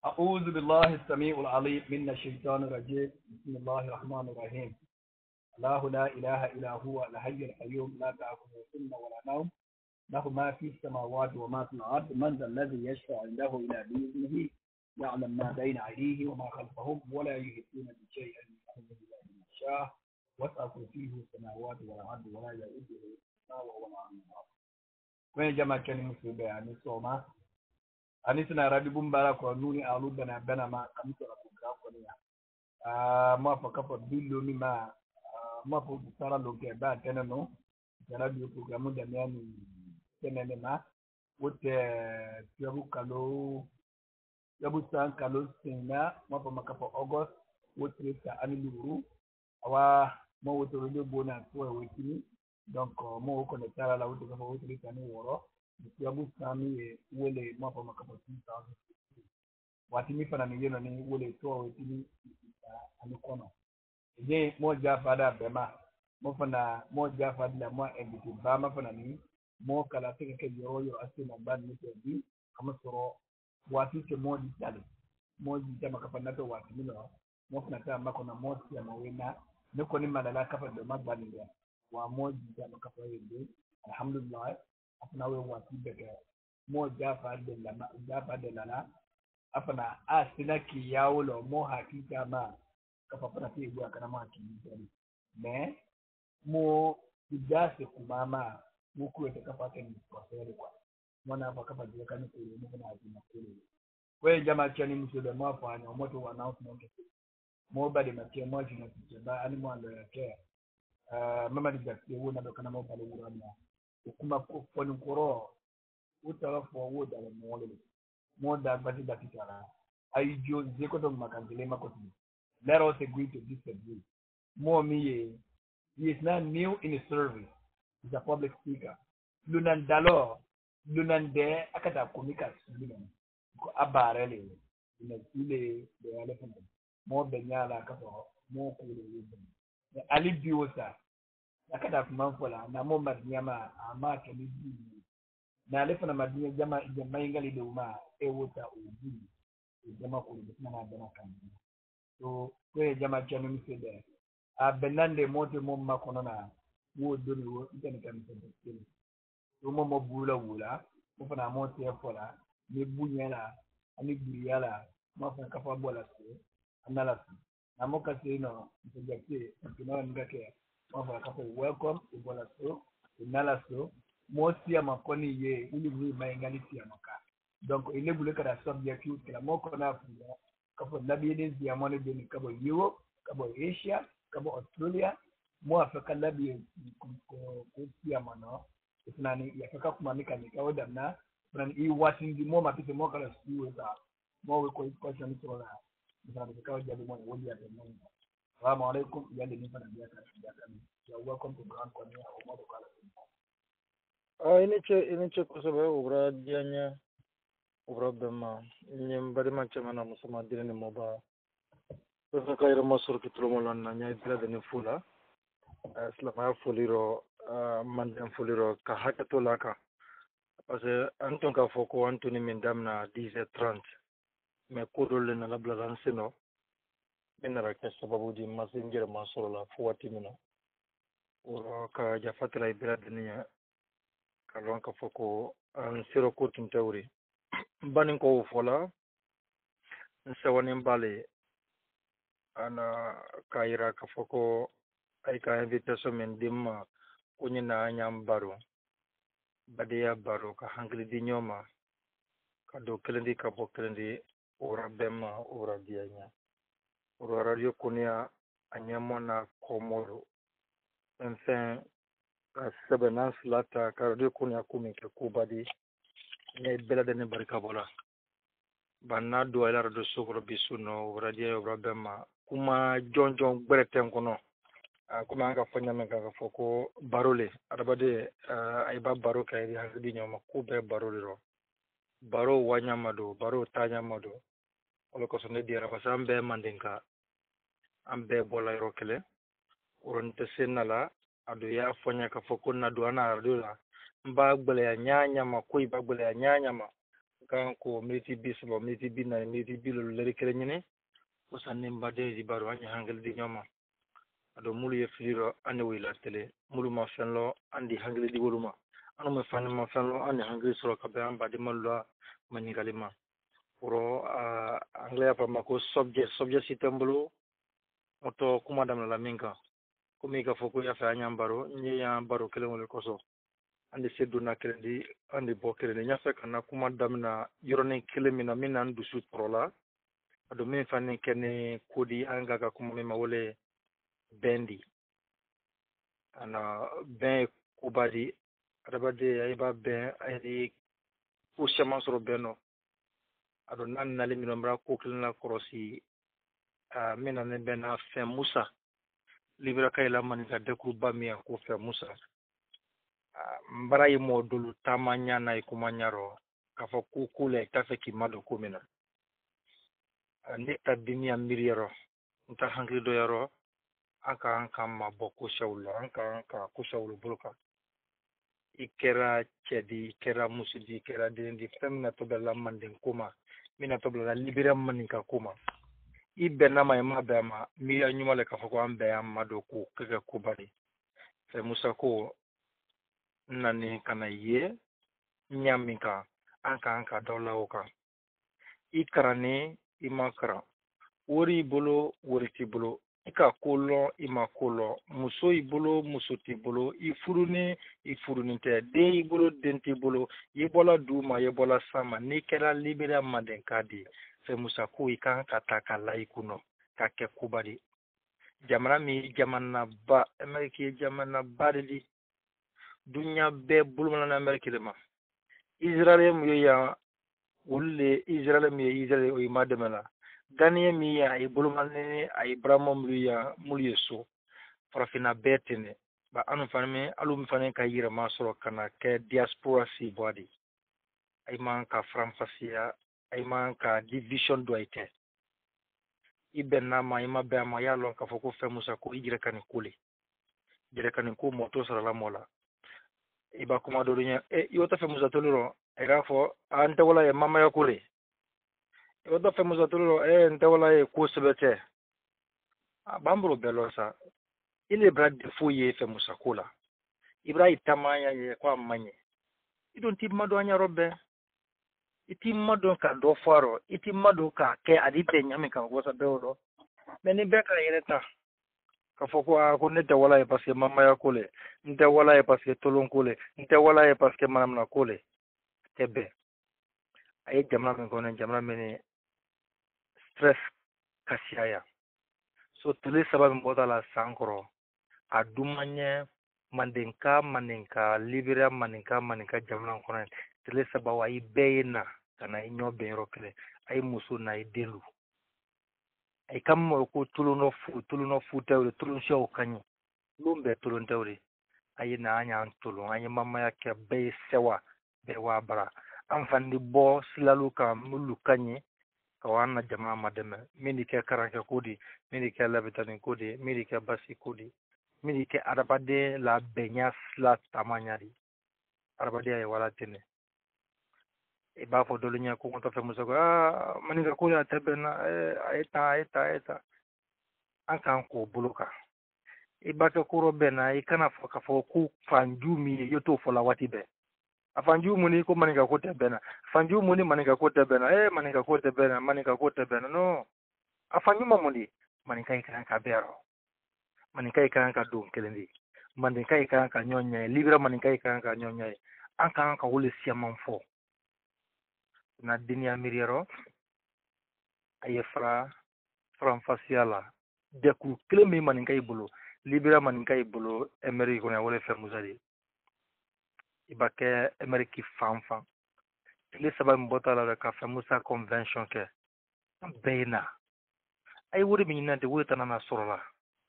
أعوذ بالله السميع العليم من الشيطان الرجيم بسم الله الرحمن الرحيم الله لا إله إلا هو الحي القيوم لا تأخذه سنة ولا نوم له ما في السماوات وما في الأرض من ذا الذي يشفع عنده إلا بإذنه يعلم ما بين أيديهم وما خلفهم ولا يحيطون بشيء من علمه إلا بما شاء وسع كرسيه السماوات والأرض ولا يؤوده وهو العلي العظيم. وين جماعة كان مسلم يعني سوما ani suna rabi bumbara ko nuni alu bana ma kamto la program ko ni ma fa ka fa billo mi ma fa sara lo ke ba tenano jara bi program da ni tenene ma wote yabu san kalo sinna ma fa maka fa august wote ta ani luru awa mo wote lo bona ko wetini donc mo ko ne tara la wote ka fa wote ta ni woro yabu sami wele ma fa maka fa 2000 wati mi fana ni yeno ni wole to wetini ani kono je mo ja fada bema mo fana mo ja fada mo ebiti ba ma fana ni mo kala te ke yo asina ban ni te bi kama soro wati ke mo di tale mo di jama ka fana to wati mi no mo fana ta ma kona mo ti ma wena ne ko ni malala ka fa do ma ban ni wa mo di jama ka fa yende alhamdulillah afna we wati beke mo ja fada la ma ja fada la afana asina ki yawo lo mo hakika ma kafa fana ke gwa kana ma ki ni me mo idase kumama mo ku ta kafa kan ko sai kwa mona fa kafa je kan ko mo kana ji na ko we jama chani muso da ma fa ni mo to announcement mo ba de ma ke mo ji na ti ba ani mo ando ya ke mama di jakti wo na do kana mo bale wura na kuma ko foni koro utara fo wo da mo le more than but that is I just zekoto makandele makoti. Let us agree to disagree. More me he is not new in the service. He's a public speaker. Lunan dalo lunan de akata komika lunan. Ko abarele ina ile de elephant. More benyala kaso more kule yebo. Ali biwosa akata kumanfola na mo madnyama amake ni na alifana madina jama ingali de uma ewota uji jama ko de na bana kan so ko jama chanu mi sede a benande mote mom makono na wo doni wo intene kan so so mo bula wula mo fana mote e fola ni bunyala ani buriyala mo fana kafa bola so anala na mo ka se no so jakte no ngake mo fana kafa welcome to bola so anala so mosi ya makoni ye ili ni maingaliti ya maka donc ile bule kada subject you kila moko na fuya kapo labi ya mone de kabo Europe kabo Asia kabo Australia mo Afrika labi ko ya mano tunani ya kaka kumanika ni kawo damna tunani I watching di mo mapite mo kala siwe ta mo we ko question to na tunani kawo jadi mo wodi ya mo assalamu alaikum ya ni fana biya ka ya welcome to Grand Konya o mo kala inice kusaba ubra dianya ubra bema nyem bari manche mana musama direne moba pesa kaira masur kitulomolon na nya idra de fula islama fuliro mandam fuliro ka hakato laka parce anton ka foko antoni mindamna 10h30 me kodol na labla lansino benara ka sababu di masingira masoro la fuati mino uro ka jafatla idra de nya kalon ka foko an siro ko tuntawri banin ko fola sewani mbale ana kaira ka foko ay ka invitation men dimma kunyina nyam baro badiya baro ka hangli di nyoma ka do klendi ka bo klendi ora bemma ora dianya ora radio kunya anyamona komoro enfin sebenans lata ka radio kunya kumike kubadi ne belade ne barka bola banna do ala radio sokro bisuno radio rabema kuma jonjon bereten kono kuma anga fanya menga ka foko barole arabade ay ba baro kay di nyoma ku be barole ro baro wanyamado baro tanyamado wala ko sonne di rafa sambe mandinka ambe bola ro kele uronte senala adu ya fanya ka foko na do ana radio la mba gbele ya nyanya ma kuy ba gbele ya nyanya ma kan ko meti bisbo meti bina meti bilo leri kerenyene o sanne mbade di baro anya hangal di nyoma ado mulu ye filiro ande wila tele mulu ma fenlo andi hangal di woluma anu me fanne ma fenlo andi hangal soro kabe amba de malwa manigalima oro anglais pa mako subject system bulu oto kuma dam la minka kumi ka foko ya fa nyambaro nyi ya baro kele wala koso andi seduna kelendi andi bo kelendi nyafe kana kuma dam na yorone kele mina mina ndu su prola ado min fanne kene kodi anga ka kuma me mawole bendi ana ben kubadi adabade ayba ben ay ko chama soro beno ado nan nali mi nombra ko klina korosi mina ne bena fe musa libra kayla man ga dekru bamia ko fe musa mbara yi modulu tamanya na ikuma nyaro kafa ku kule tafe ki mado kumina nita dunia miriero nta hangri do yaro anka ma boko shawlo anka ko shawlo bulka ikera chedi ikera musidi ikera dendi femna to bella mandin kuma mina to bella libera manika kuma ibe na ma ma be ma mi ya nyuma le ka fako ambe amma do ku keke kubari fe musa ko nani kana ye nyamika anka dola oka ikarane imakara wori bolo wori ti bolo ika kolo ima kolo muso ibolo muso ti bolo ifuruni te de ibolo denti bolo yebola duma yebola sama ni kera libera maden kadi fe musa ko ikan kataka laikuno kake kubari jamana mi jamana ba ameriki jamana badidi dunya be bulmana na ameriki de ma israel mu ya wulle israel mi israel o imademela Daniel mi ya ibulumane a Ibrahim mluya mulyeso farafina betene ba anu fanme alum fanen ka yira masoro kana ke diaspora si body ay man ka franfasia ay man ka division do ite ibenna ma ima be ma yalon ka foko fe musa ko ijire kan kule jire kan ko moto sara la mola iba kuma do nya yota fe musa toluro era fo anta wala e mama ya kule yota fe musa toluro anta wala e ko sebete bambro belosa ile brad de foye fe musakula ibra itamanya ye kwa manye idon ti mado anya robe iti mado ka do faro iti mado ka ke adite nyame ka gosa beoro meni beka yereta ka foko a ko nete wala e parce mama ya kole nte wala e parce tolon kole nte wala e parce manam na kole tebe ay jamna men konen jamna men stress kasiaya so tele sababu mbota la sankoro adumanye mandinka libera mandinka jamna kono tele sababu ay beyna kana inyo beyro kele ay musu na idelu ay kam ko tuluno fu tawre tulun show kanyi lumbe tulun tawre ay na anya tulun ay mama yake bey sewa be wa bara am fandi bo silalu ka mulu kanyi kawana jamaa mademe mini ke karanke kodi mini ke labitani kodi mini ke basi kodi mini ke arabade la benyas la tamanyari arabade ay wala tene e ba fo dolunya ko ko fe muso maninga ko ya tebena eta an kan ko buluka e ba ke ko robena e kana fo ka fo ku fanjumi yoto fo la wati be afanju muni ko maninga ko tebena fanju muni maninga ko tebena maninga ko tebena no afanju mamuni maninga kan ka bero maninga kan ka dum kelendi maninga kan ka nyonya libra maninga kan ka nyonya an kan ka wole siamam fo na dunia miriero ay from faciala de ku klemi maninga ibulu libra maninga ibulu emery ko na wole fermuzali ibake emery fanfa le sababu mbota la ka famusa convention ke beina ay wuri mi nante wuri tanana sorola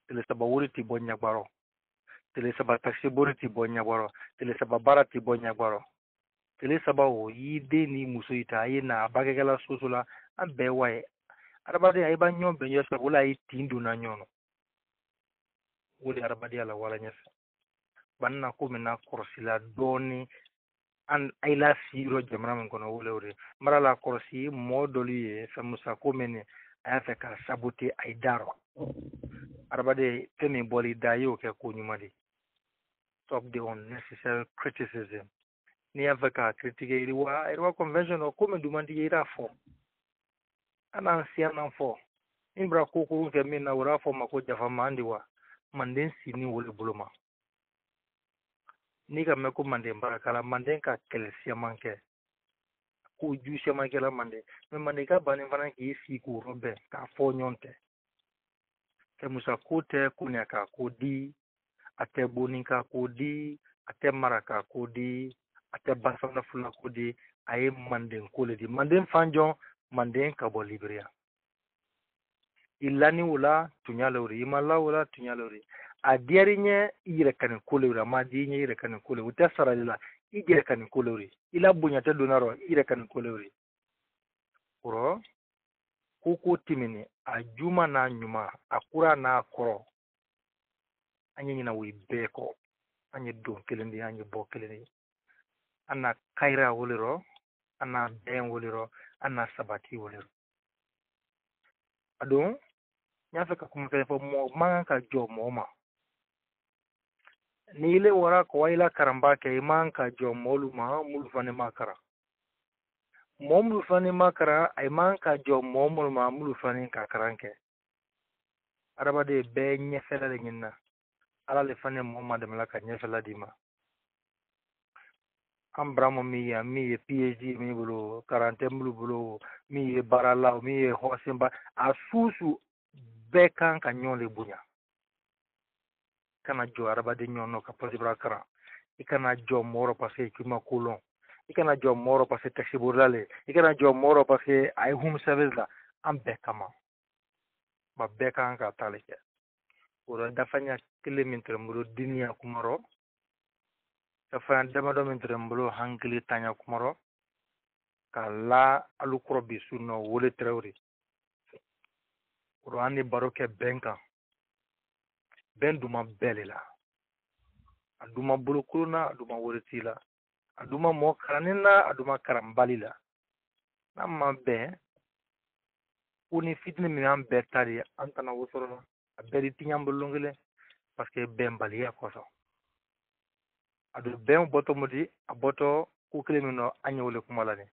le sababu wuri ti bonya gbaro le sababu taxi wuri ti bonya gbaro le sababu bara ti bonya gbaro le sababu yide ni muso ita ayina abagela susula ambe wae arabade ay ba nyombe yesa wala ay tindu na nyono wuri arabade ala wala nyesa banna ko mena korsila doni an ayla siro jamana man kono wolewre marala korsi modoli fa musa ko men afa ka saboter ay daro arbade temi boli dayo ke ko nyumadi stop the unnecessary criticism ni afa ka critique irwa convention o ko men dumandi ira fo ana siana fo imbra ko ko ke men na wara fo mako jafa mandi wa manden sini wole buluma ni ka me ko manden barakala manden ka kelsia manke ko juice manke la manden me manden ka banen fana ki si ko robe ka fo nyonte ke musa kote kunya ka kodi ate boninka kodi ate maraka kodi ate basana fula kodi ay manden ko le di manden fanjon manden ka bo libria illani wala tunyalori imalla wala tunyalori a diarinya ire kan kulura ma dinya ire kan kulura uta saralila ire kan kuluri ila bunya ta donaro ire kan kuluri kuro kuku timini a juma na nyuma akura na koro anya na wi beko anya don kelendi anya bo kelendi ana kaira woliro ana den woliro ana sabati woliro adon nyafe ka kumfe fo mo manga ka jo moma ni ile wara ko waila karamba ke iman ka jo molu ma mulu fane makara molu fane makara iman ka jo momul ma mulu fane ka karanke araba de be nyefela le nyina ala le fane moma de malaka nyefela dima ambramo mi ya mi PhD mi bulu karante mulu bulu mi barala mi hosimba asusu be kan ka nyole bunya kana jo araba de nyono ka posibra kara ikana jo moro parce que ma coulon ikana jo moro parce que taxiburale ikana jo moro parce que ay hum service la am bekama ma beka ka talike oro dafanya kilometre muro dunia kumaro dafanya damado metre muro hankili tanya kumaro kala alukro bisuno wole trewri oro ani baroke benka benduma belela aduma bulukuluna aduma woretila aduma mo karanina aduma karambalila namma be uni fitne mi am betari antana wosoro abedi tinyambulungile parce que bembalia koso adu bem boto mudi aboto ku klemino anyole kumalani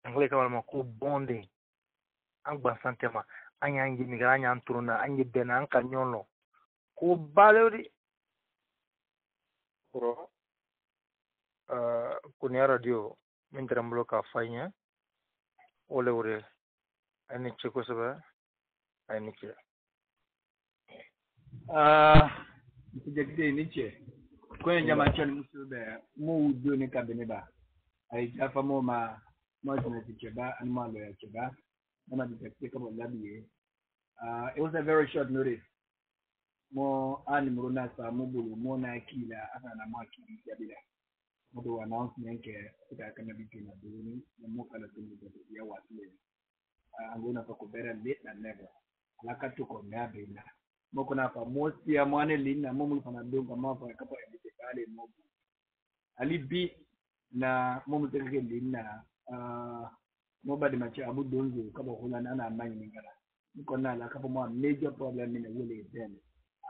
angle kawal ma ko bonde an gban santema anyangi mi garanya anturuna anyi bena an kanyono ko balewdi pro kunya radio min trambulo ka fanya ole ore ani cheko saba ani che Jekde niche kwenye jama chani musube mu udio ni kabineba ay jafa mo ma tuna ticheba anima lo ya cheba na dijekte kama labiye it was a very short notice mo ani muruna sa mu bulu mo na kila ana na ma kili ya bila mo announcement ke kuta kana bitu na duni na mo kala tundu ya wasile angona kwa kubera late na never alaka tuko ngabe na mo kuna fa mosi ya mwane lina mo mulifana donga mafa kapa edikale mo ali bi na mo muteke lina mo badi macha abu donzo kapa hula na amani ngala niko na la kapa mo major problem ni wele then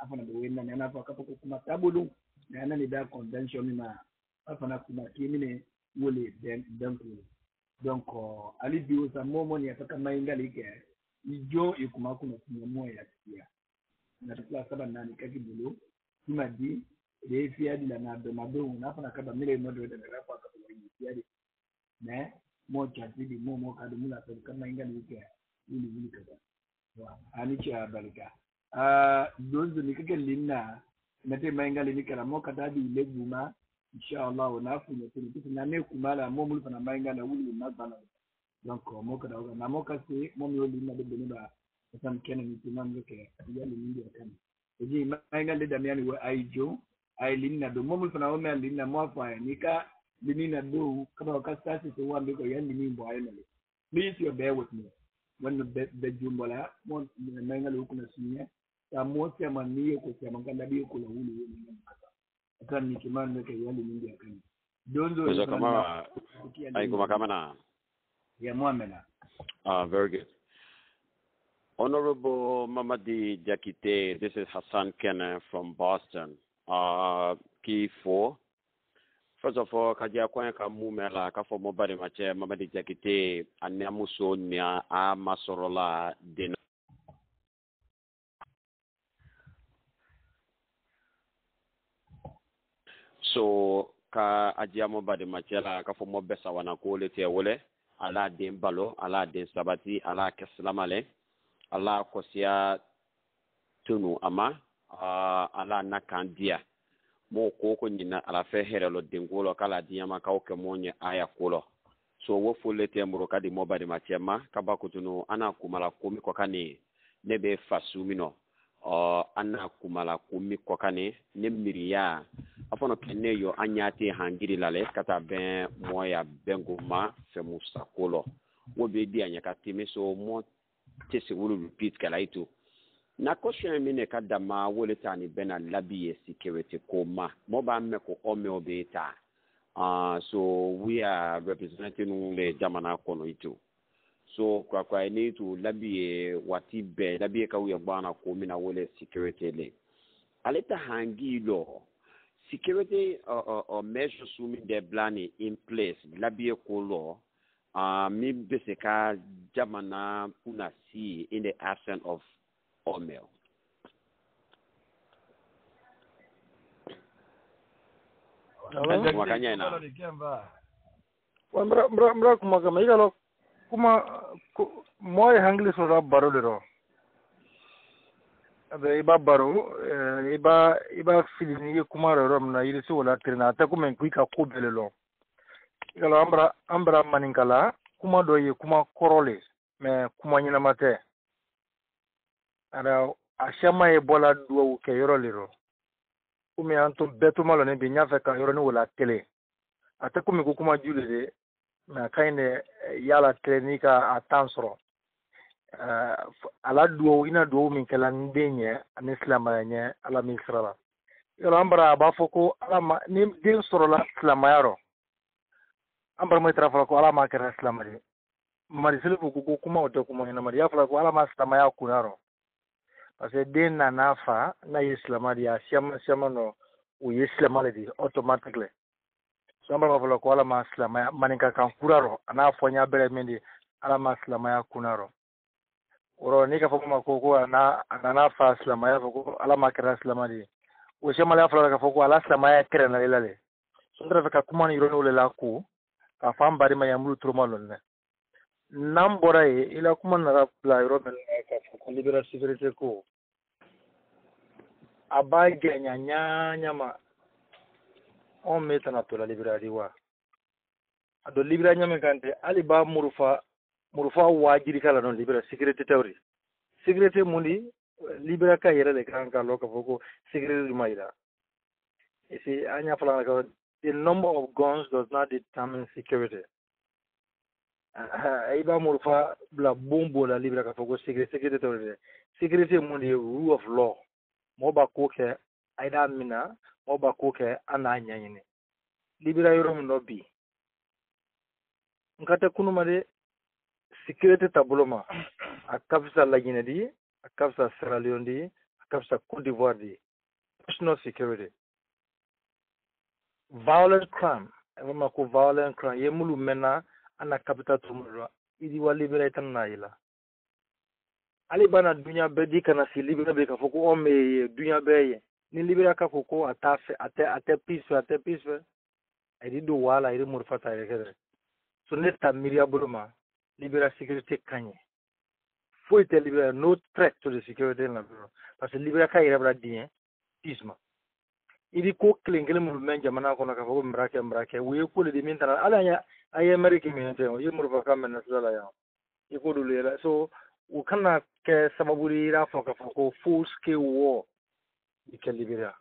afa na wena na afa kapa kuma tabulu na ni da convention na afa na kuma kimine wele then donc ali bi usa mo ni ataka maingali ke ijo ikuma kuna mo ya tia na tukua saba nani kaki bulu kima di de fiadi la na domado na fana kaba mile modo de rafa kaba ni fiadi ne mo chazidi mo kadu mula to kama inga ni ke ni kaba wa ani cha balika dozo ni kake linna mete mainga ni kala mo kata di le buma inshallah na fu ne tuni na ne kumala mo mulu fana mainga na wuli na bana donc mo kada na mo kasi mo mi wuli na de beniba sam kenan ni timam ke yali ni ya kan eji mainga le damiani wa aijo ai linna do mo fana o me linna mo fa ni ka linna do kama ka start to one because yali ni mbo ayele please you bear with me when the jumbola mo mainga le kuna sinya ta mo sema ni ko sema kanda bi ko la wuli ni kata kan ni kimani ke yali ni ya kan Donzo Uzo kama aiguma kama na. Ya muamena. Very good. Honorable Mamadi Jakite, this is Hassan Kenne from Boston. Key 4. First of all, kajia kwa kamumela kafo mobile mache Mamadi Jakite anyamuso nia a masorola dena. So ka ajia mobile mache la kafo mobesa wanakole te wole ala den balo ala den sabati ala keslamale ala kosia tunu ama ala nakandia mo koko nyina ala fe herelo dengolo kala diama ka oke monye aya kulo so wo fulete muro kadi mobile machema kaba kutunu ana kumala kumi kwa kani nebe fasumino ana kumala kumi kwa kani nemiriya afono keneyo anyati hangiri lale kata ben moya benguma fe musakulo wo be di anyaka timiso mo tese wulu repeat kala itu na question mine kadama wole tani bena labiye security koma moba meko ome obeta so we are representing the jamana kono itu so kwa ni to labiye watibe labiye ka uya bana ko mina wole security le aleta hangilo security measures sumi de blani in place labiye ko law mi beseka jamana una see in the absence of Omel. Makanya ina. Mbra kuma kama igalo kuma moy hangli sura baro dero. Abe iba baro iba filini kuma rom na yiri so la trina ta kuma kuika kubelelo. Igalo ambra maninkala kuma doye kuma korole me kuma nyina mate. Ara ashama ebola duo ke yoro liro umi anto beto malo ne binya fe ka yoro ni wala tele ata kumi ko kuma julede na kaine yala klinika atansro ala duo ina duo min kala ndenye an islam nye ala mi srala yoro ambara ba foko ala ni din soro la islam yaro ambara mo trafala ko ala ma kera islam ri mari sele ko kuma oto kuma ina mari afala ko ala ma islam ya kunaro parce den na nafa na islamadi ya siama no u islamadi automatically so amba mafolo ko ala ma islama maninka kan kuraro ana fonya bere mendi ala ma islama ya kunaro oro ni ka foko ko na fa islama ya foko ala ma kira islamadi o siama la folo ka foko ala islama ya kira na lele so ndra ka kuma ni rono le la ku ka fam bari ma yamulu turmalon ne nambora ila kuma na la europe ka foko libera security ko abage nyanya ma on meta na to la librari wa ado libra nyame kante ali ba murufa wajiri kala non libra security tawri security mundi libra ka yere le kan ka loka foko security maida isi anya fala ka the number of guns does not determine security aiba murufa bla bombo la libra ka foko security tawri security mundi rule of law moba koke aida mina moba koke ana nyanyine libira yoro no bi ngata kunu made security tabuloma akafisa lagine di akafisa Sierra Leone di akafisa Cote d'Ivoire di national security violent crime evama ko violent crime yemulu mena ana capital tumuro idi wa libira tanna ila ali bana dunya bedi kana si libira be ka foko o me dunya be ni libira ka foko ate peace edi do wala edi murfata rekere so neta miria buruma libira security kanye foi te libira no threat to the security na bro parce que libira ka ira bra dien peace idi ko klingele mu men jamana ko na ka foko mbrake we ko le dimintana ala ya ay america mi te yo murfaka men na sala ya iko dulera so ukana ke sababuri ra foka foko full scale war ikelibira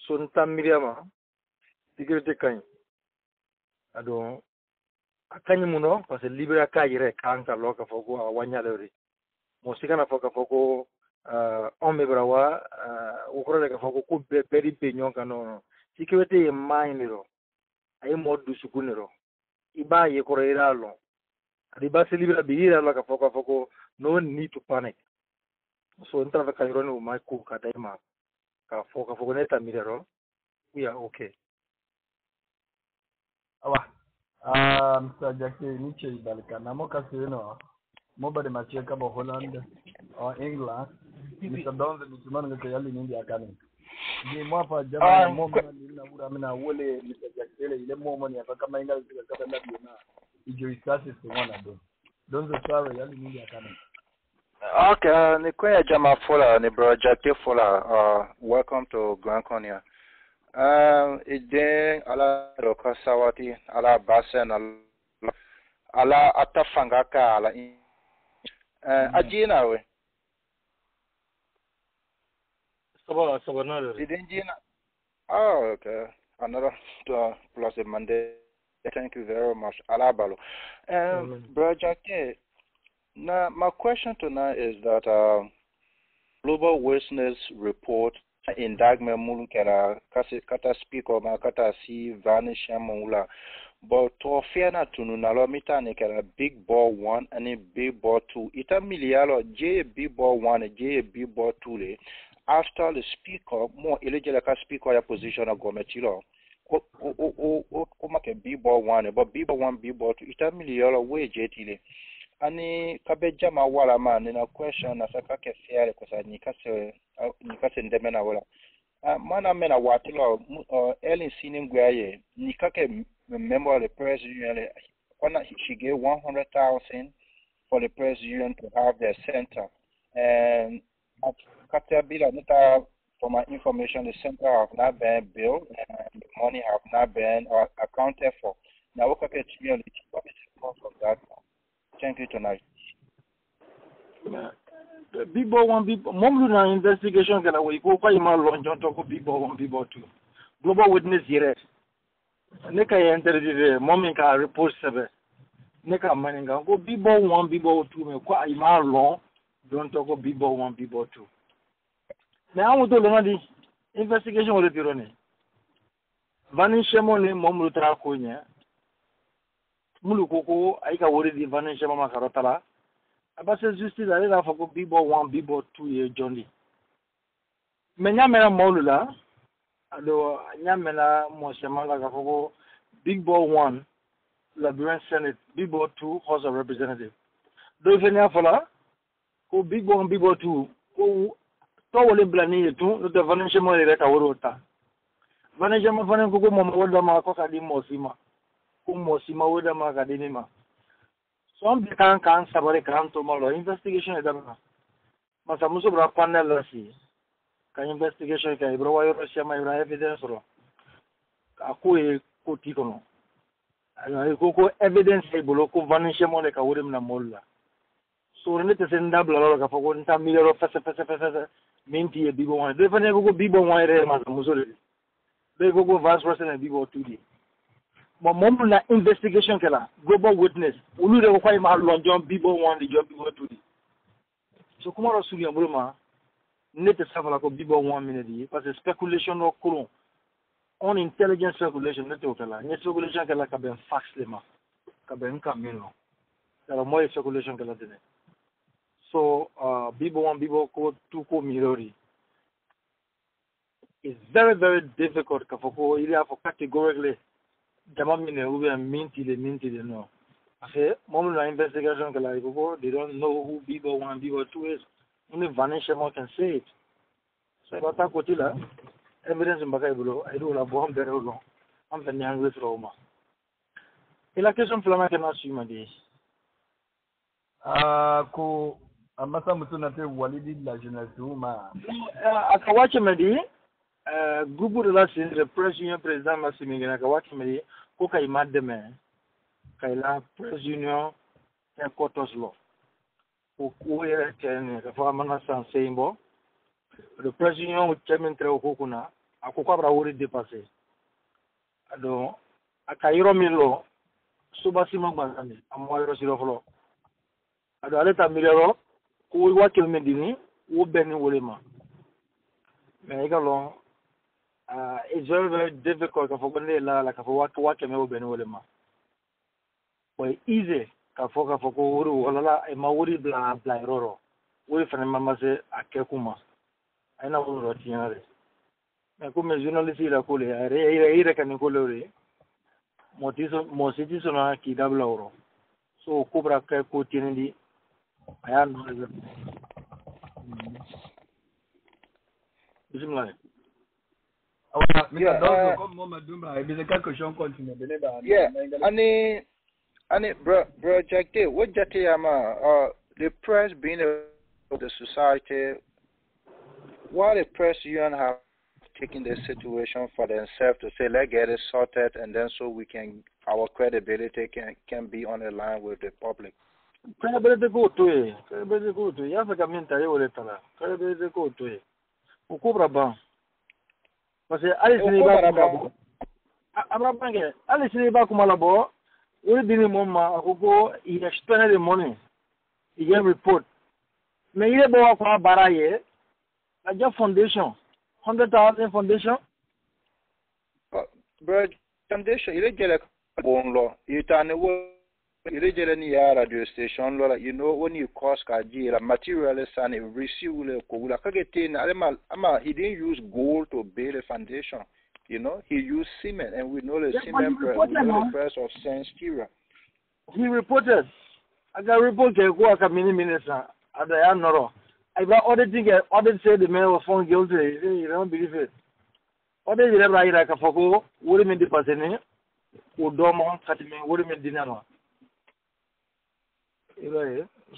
so ntamiria ma security kan ado akanyi muno parce libera ka yire kanka loka foko awanya lori musika na foka foko ombe brawa ukoro ka foko ku beri penyo kano security mind ro ay mod du sukunero iba ye ko ira lo adi ba se libra bi ira la ka foko no need to panic so entra ka ironi o mai ku ka dai ma ka foko neta mirero we are okay awa Mr. Jackie niche ibalika na moka sino mobile macheka bo Holland or England Mr. Don the Mutuman ngeke yali nindi akani ni mwapa jama momo na ura mina wole Mr. Jackie ile momo ni afaka mainga zika kata ndabi na ijo isasi simona don the sorry yali nindi akani. Okay, ni kwenye jama fola ni bro Jackie fola welcome to Grand Konya. Ide ala roka sawati ala basen ala atafangaka ala ajina we saba na didn't jina. Oh, okay, another plus a Monday. Thank you very much ala balo. Bro Jackie, now my question tonight is that Global Witness report indagme mulu kera kata speaker ma kata si vanish mula but to fiana tunu na lo mitane kera big ball 1 and big ball 2 ita milialo j big ball 1 j big ball 2 le after the speaker more eligible ka speaker ya position of government lo ko make big ball 1 but big ball 1 big ball 2 ita milialo we jetile ani kabeja mawala man na question na saka ke fiare ko sa nikase ndemena wala mana mena watilo Ellen Siningwaye nikake member of the press union when she gave 100,000 for the press union to have their center and Katabila nita for my information the center have not been built and the money have not been accounted for now what can you from that. Thank you tonight. Bibo one Bibo Momlu na investigation kana we go kwa ima lonjon to ko Bibo one Bibo two. Global Witness here. Neka enter the moment ka report sebe. Neka maninga go Bibo one Bibo two me kwa ima long don't talk of Bibo one Bibo two. Na amu to lona di investigation wole tirone. Vanishemo ne momlu tra ko nya. Mulu koko aika wori di vanisha mama karotala abase justice ale la foko bibo 1 bibo 2 ye jondi menya mena molula ado nyamena mo semala ka foko big ball 1 Liberian Senate big ball 2 House of Representatives do fenya fola ko big ball 1 big ball 2 ko to wole blani yetu no de vanisha mo le ka worota vanisha mo fanen ko mo woda ma ko ka di mo sima Mosima weda makadinima. So I'm the can sabare kan to malo investigation edana. Masa muso bra panel lasi. Ka investigation ka ibro wayo Russia ma ibra evidence ro. Aku e ko tikono. Ayo ko evidence e bolo ko vanishe mo le ka wurim na molla. So ne te senda bla lo ka foko nta milero fese minti e bibo wan. De fane ko bibo wan re ma muso le. De ko vice president bibo 2D. Momlu na investigation kela Global Witness ulu de kwa ima lonjon bibo 1 the job bibo 2 so kuma rasuli ambroma nete savala ko bibo 1 minute parce que speculation no kolon on intelligence speculation nete okela ni speculation kela ka ben fax lema ka ben kamino kala moy speculation kela dene so bibo 1 bibo ko 2 ko mirori is very very difficult ka foko ili afo categorically Jama mine ube minti de no. Ase moment na investigation kala iko they don't know who Bibo 1 Bibo 2 is. Only Vanishemo can say it. So bata kotila evidence mbaka ibulo aidu la bomb de rolo. Am fanya ngwe trauma. Ila question flama kana suma de. Ko amasa mutu na te walidi la jeunesse uma. Akawache medi Grupo de la Sindre Press Union President Massimiliano Akawache medi ko kay mademe kay la Press Union en Kotos Law. Ko yere ten ka fa mana san seimbo. Le Press Union chairman tre okuna akoko abra wori dépasser. Ado akayiro milo subasi magbani amoyro siro flo. Ado aleta milero ko wa kelmedini wo beni wolema. Mais également it's very, very difficult for like for work and over but easy for Uru, a Maori bla roro. We from Mamma say Akekuma. I know what you are. I come as journalist, I reckon Colore. Mositis on a key double euro. So Cobra Kako Kennedy, I am like. Yeah, and bro, Jack, what Jatiama, the press being the society, while the press union have taken the situation for themselves to say, let's get it sorted, and then so we can, our credibility can be on the line with the public. Credibility go to it. Credibility go to it. You have to come in to you. Credibility go to it. Ukubra bang. Parce Alice Niba Abrabange, Alice Niba Kumalabo, we didn't mama, he expended the money. He gave report. May you go for Baraye, a job foundation, 100,000 foundation. But foundation, you get a bone law. You turn the world, you get any radio station, you know, when you cost a materialist and a receiver, he didn't use gold to build a foundation. You know, he used cement, and we know the cement press, the press of Saint Stira. He reported. I got reported work a minister at the Anoro. I got auditing, audit said the man was found guilty. You don't believe it. Audit the right like a fogo, wouldn't mean the person, would Domo, Catman, wouldn't mean dinner.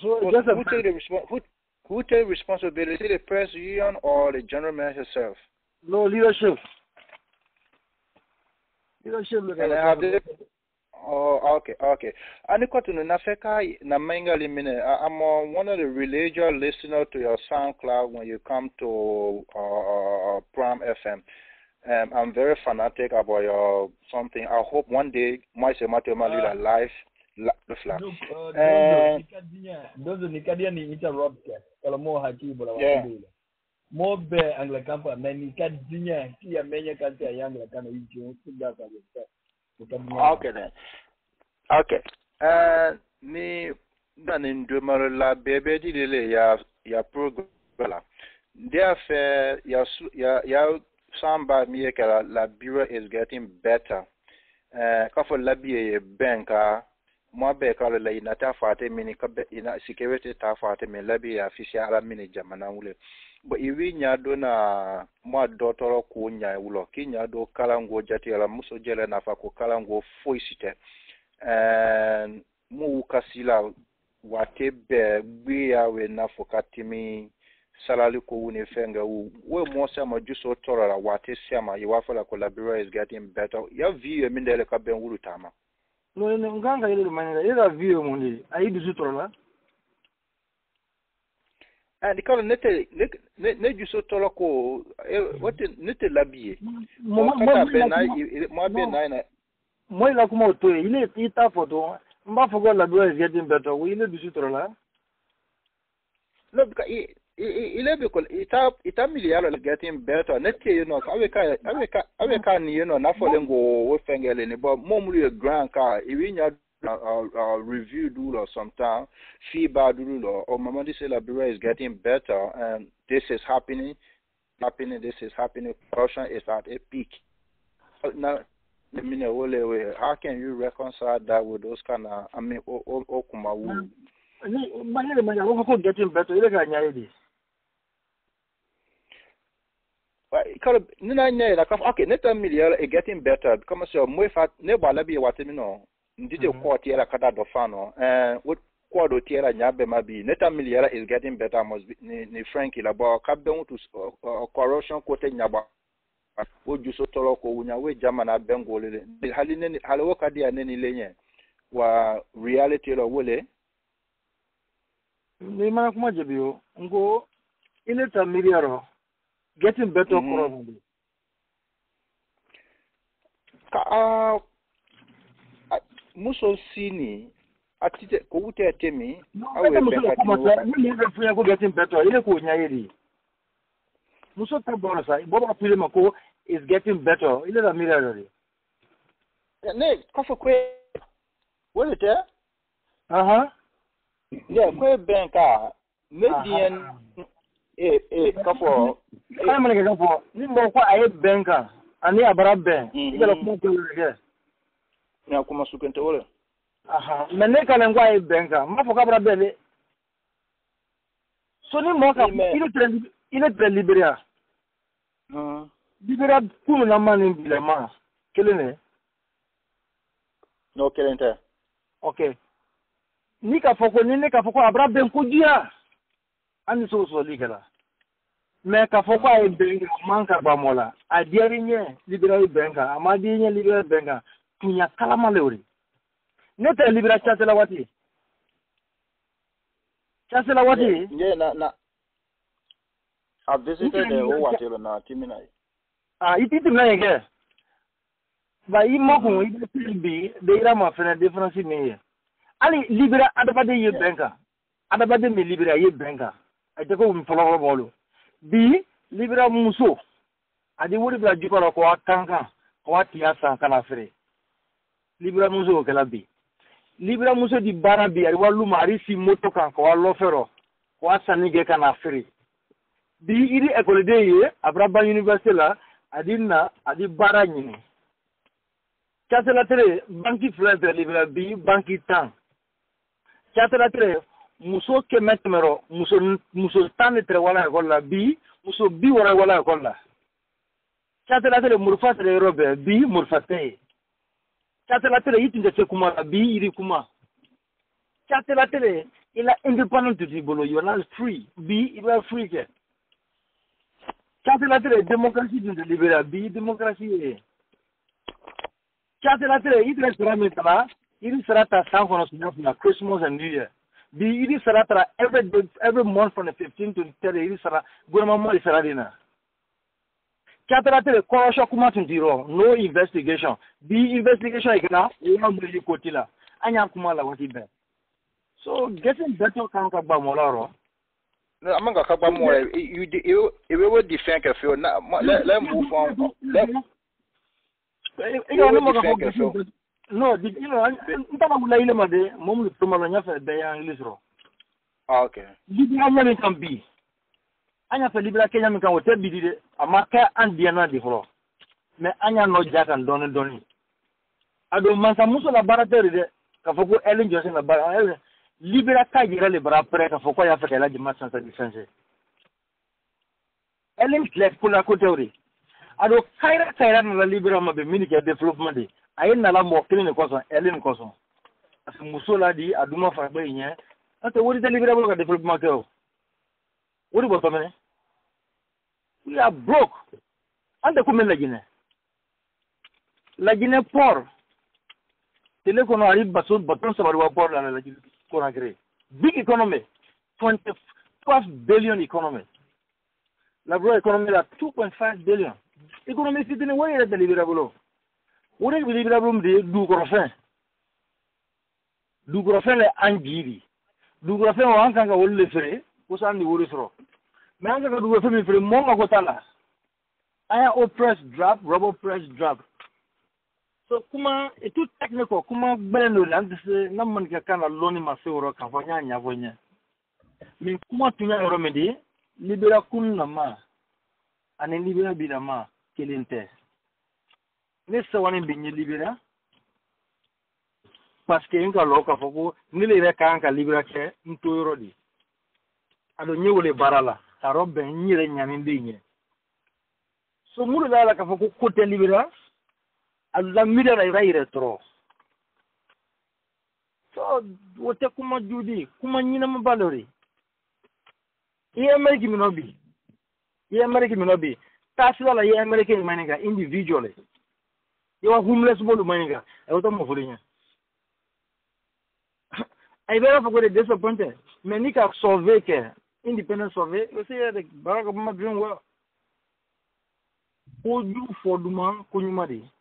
So who take responsibility, the press union or the general manager herself? No leadership. Oh, okay. And I'm one of the religious listeners to your SoundCloud when you come to Prime FM. I'm very fanatic about your something. I hope one day my Matthew live. Those Nicadia interrupt. More bear Anglican, many Cadinia, see a many country young can you okay then. Okay. Me done in Dumarilla baby delay ya program. Therefore, your samba me la bureau is getting better. Kafo labi banker. Moi bekalo la inata fate mini kabe ina security ta fate me labi ya official mini jamana wule bo iwi nya do na mo dotoro ko nya wulo ki nya do kalango jati la muso jele na fa ko kalango foisite mu kasila wate be gbe ya we na fokatimi salali ko woni fenga we mo sama juso torala wate sema you wafa la collaboration is getting better ya view mi ndele ka ben wulu tama. No, nganga ile manera ile view mundi aidu sutrola and because ne juso tolo ko what nete labie mo la kuma to ile ita photo mba fogo la do is getting better we ile du sutrola no because ile because ita miliaro getting better nete you know aweka ni you know na folengo we fengele ni but momulu grand car iwinya review do or sometime feedback do or mama say la bureau is getting better and this is happening production is at a peak now how can you reconcile that with those kind of okumawu we getting better ile ga nyaidi okay, net million is getting better. Come so more fat ne bala bi watemi no. Ndite court yela kada do fano. What court do tiera nyabe mabi. Net million is getting better must be ni Frankie la ba kabbe to corruption kote nyaba. O juso tolo ko unya we jama na bengole. Haline halo kadi aneni lenye. Wa reality lo wole. Ni ma kuma jebio ngo ile ta million getting better probably. Muso sini atite ko ute temi awe getting better ile ko nyairi muso ta borasa boba pile mako is getting better. Ile la mira lori. Ne kafa kwe. What is it? Yeah, kwe banka. Median kafa. Kaya mane kafa. Ni mo kwa aye banka. Ani abara ben. Ile la kuma kwa na kuma sukente wala. Mene kala ngwa aye banka. Ma foka abara ben. So ni mo ka ile tre libéria. Libéria pour la mani bilema. Kelene. No kelente. Okay. Ni ka foko abra ben ko dia. Ani so ligala. Me ka foko ay ben manka ba mola. Adiari nye libéria benga. Amadi nye libéria benga. Tunya kalama leuri. Neta libéria chatela wati. Chatela wati. Yeah, na. I visited the Owatelo na Timina. Iti timna yenge. Ba imo ko iti bi de ira ma fena difference me. Ali libera adabade ye benka. Adabade me libera ye benka. Ate ko mfolo bolo. Bi libera muso. Adi wori bla jukoro ko akanka. Ko atia san kana fere. Libera muso kala bi. Libera muso di barabi ari walu mari si moto kan ko alofero. Ko asanige kana fere. Bi iri école de ye Abraba Université la adina adi bara nyini. Chatela tere banki fleur libera bi banki tan. Chatela tere muso ke metmero muso tan tere wala école la bi muso bi wala école la. Chatela tere murfa tere robe bi murfate. Chatela tere itinje se kuma bi iri kuma. Chatela tere ila independent to bolo you are free bi you are free ke. Chatela tere démocratie de libéra bi démocratie. Chatela tere it restaurant metala it sarata san kono na Christmas and New Year. Bi it sarata every month from the 15th to the 30th it sara gouvernement mo saradina. Chatela tere korosho kuma tindiro no investigation. Bi investigation ikana o mo yi kotila. Anya kuma la wati be. So getting better kan ka ba molaro. No, I'm going to talk about more. You will defend a few. Let move on. No, you know, okay. Libera can be. Anya for Libera Kenya can what be the Amaka and Diana de Fro. Me Anya no Jack and Donny. I don't man some Musola Barateri, Kafoko Ellen Johnson, Bar. Libera Kagira libera preka foko ya fekela di masansa defense. Ellen left kula koteori. Ado kaira na libera ma be minike development di. Ayen na la mo kini koso Ellen koso. As musola di aduma fa be yen. Ate wori de libera bo ka development ko. Wori bo tomene. We are broke. Ande ko men la Guinée port. Tele kono ari baton sabaru wa port la Guinée. Big economy, 12 billion economy. La grow economy at 2.5 billion. Economy is in a way that the liberable. What is the liberable do grofen? Do grofen angiri. Do grofen one can go only free, was on the wood throw. Manga do grofen free monga gotala. I press drop, rubber press drop. So kuma itu technical kuma belendo land se namman ka kana loni ma sewro ka fanya nya vonya min kuma tunya romedi libera kunna ma ane libera bidama kelinte ne se woni binyi libera parce que inka loka foko ni le ka anka libera ke ntoyro di ado nyewole barala ta robbe nyire nyami ndinye so mulu la ka foko kote libera Allah mida na ira tro. So wote kuma judi kuma nyina mabalori. Ye America minobi. Tasila la ye America maninga individually. You are homeless bolu maninga. I want to fulinya. I very for disappointed. Menika survey ke independent survey. You say the Barack Obama doing well. Oju foduma kunyumadi.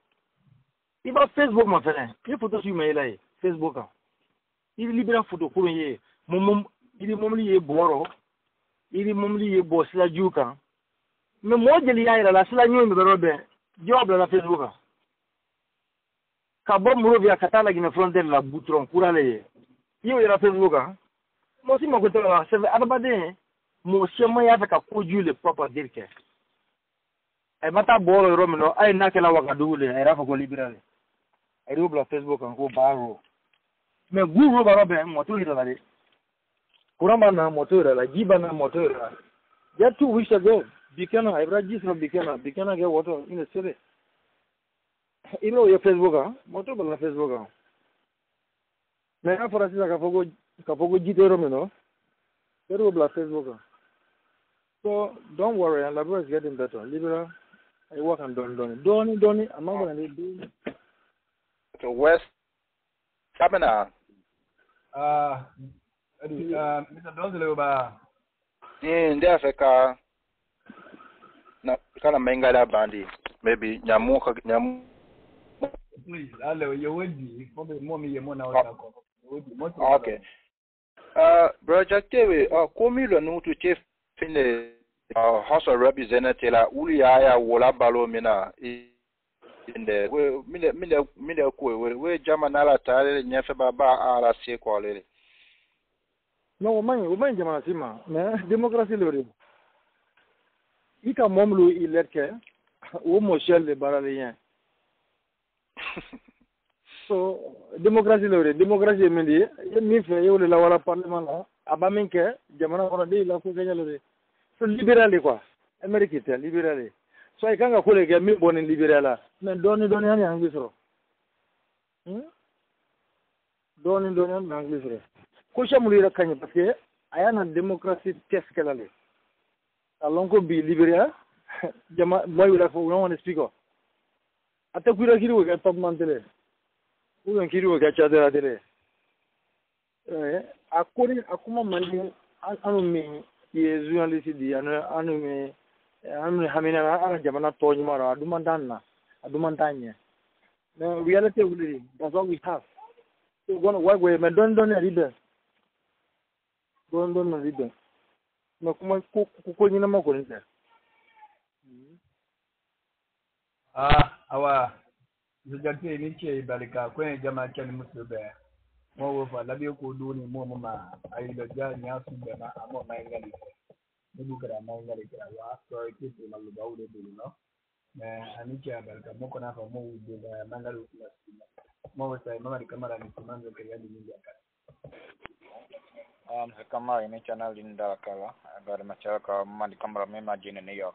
Iba Facebook ma fere. Ye photo su me lai Facebook a. Ibi libera photo ko ye. Mom ibi momli ye boro. Ibi momli ye bo sila juka. Me mo jeli ya ira la sila nyu me robe. job la Facebook ka bo muro via katala gina frontière la boutron pour aller yo la Facebook mo si mo ko to la c'est abade mo chema ya ka koju le papa dirke ay mata bolo romino ay nakela wakadule ay rafa ko libérale ay ro la Facebook ko baro mais guru baro be mo to ira la de kurama na motora la jiba na motora ya 2 weeks ago bikana ay register bikana get water in the city ilo ya Facebook moto bala Facebook mais na forasi ka fogo jitero meno pero bala Facebook so don't worry and Labra is getting better Libra I work on doni I'm not going to do to West Sabina Mr. Donzelo ba in Africa na kana mengala bandi maybe nyamu please allow you would be mommy you mona okay project we komi lo no to chief fine house of representative la uli ya wola balo mina in the mile we jamana la tare nyefe baba ala se ko le no woman jamana sima mais démocratie le ika momlu iletke wo moshel le baralien so démocratie mendi mi fe yo le la wala parlement la abaminke jamana ko de la ko ganyalo so libéral quoi amérique libéral so ay kanga ko le ga mi bonin libéral mais doni hani angi soro doni hani angi soro ko chamuli ra kany parce que ayana démocratie test kala le alonko bi libéral jama boy wala fo won speaker ata kuira kiri ga top mantele uyan kiri ga chadera tele akuma mandi anu mi ye journaliste di anu mi hamina ana jamana to nyimara adumandanya no reality wuli that's all we have so gonna work with me don read no kuma ko nyina ma ko nta awa zujate ni ce balika kwen jama kan musu be mo wo fa labi ko do ni mo ma ai da ja nya su be ma amo mai ngali ni bu kara mai ngali kara wa so ke to malu bawde do no me ani ce balika mo ko na fa mo do da mangalu la mo wo sai mama di kamera ni manzo ke ya ni ya kama ini channel linda kala agar macam ka mandi kamera me majine New York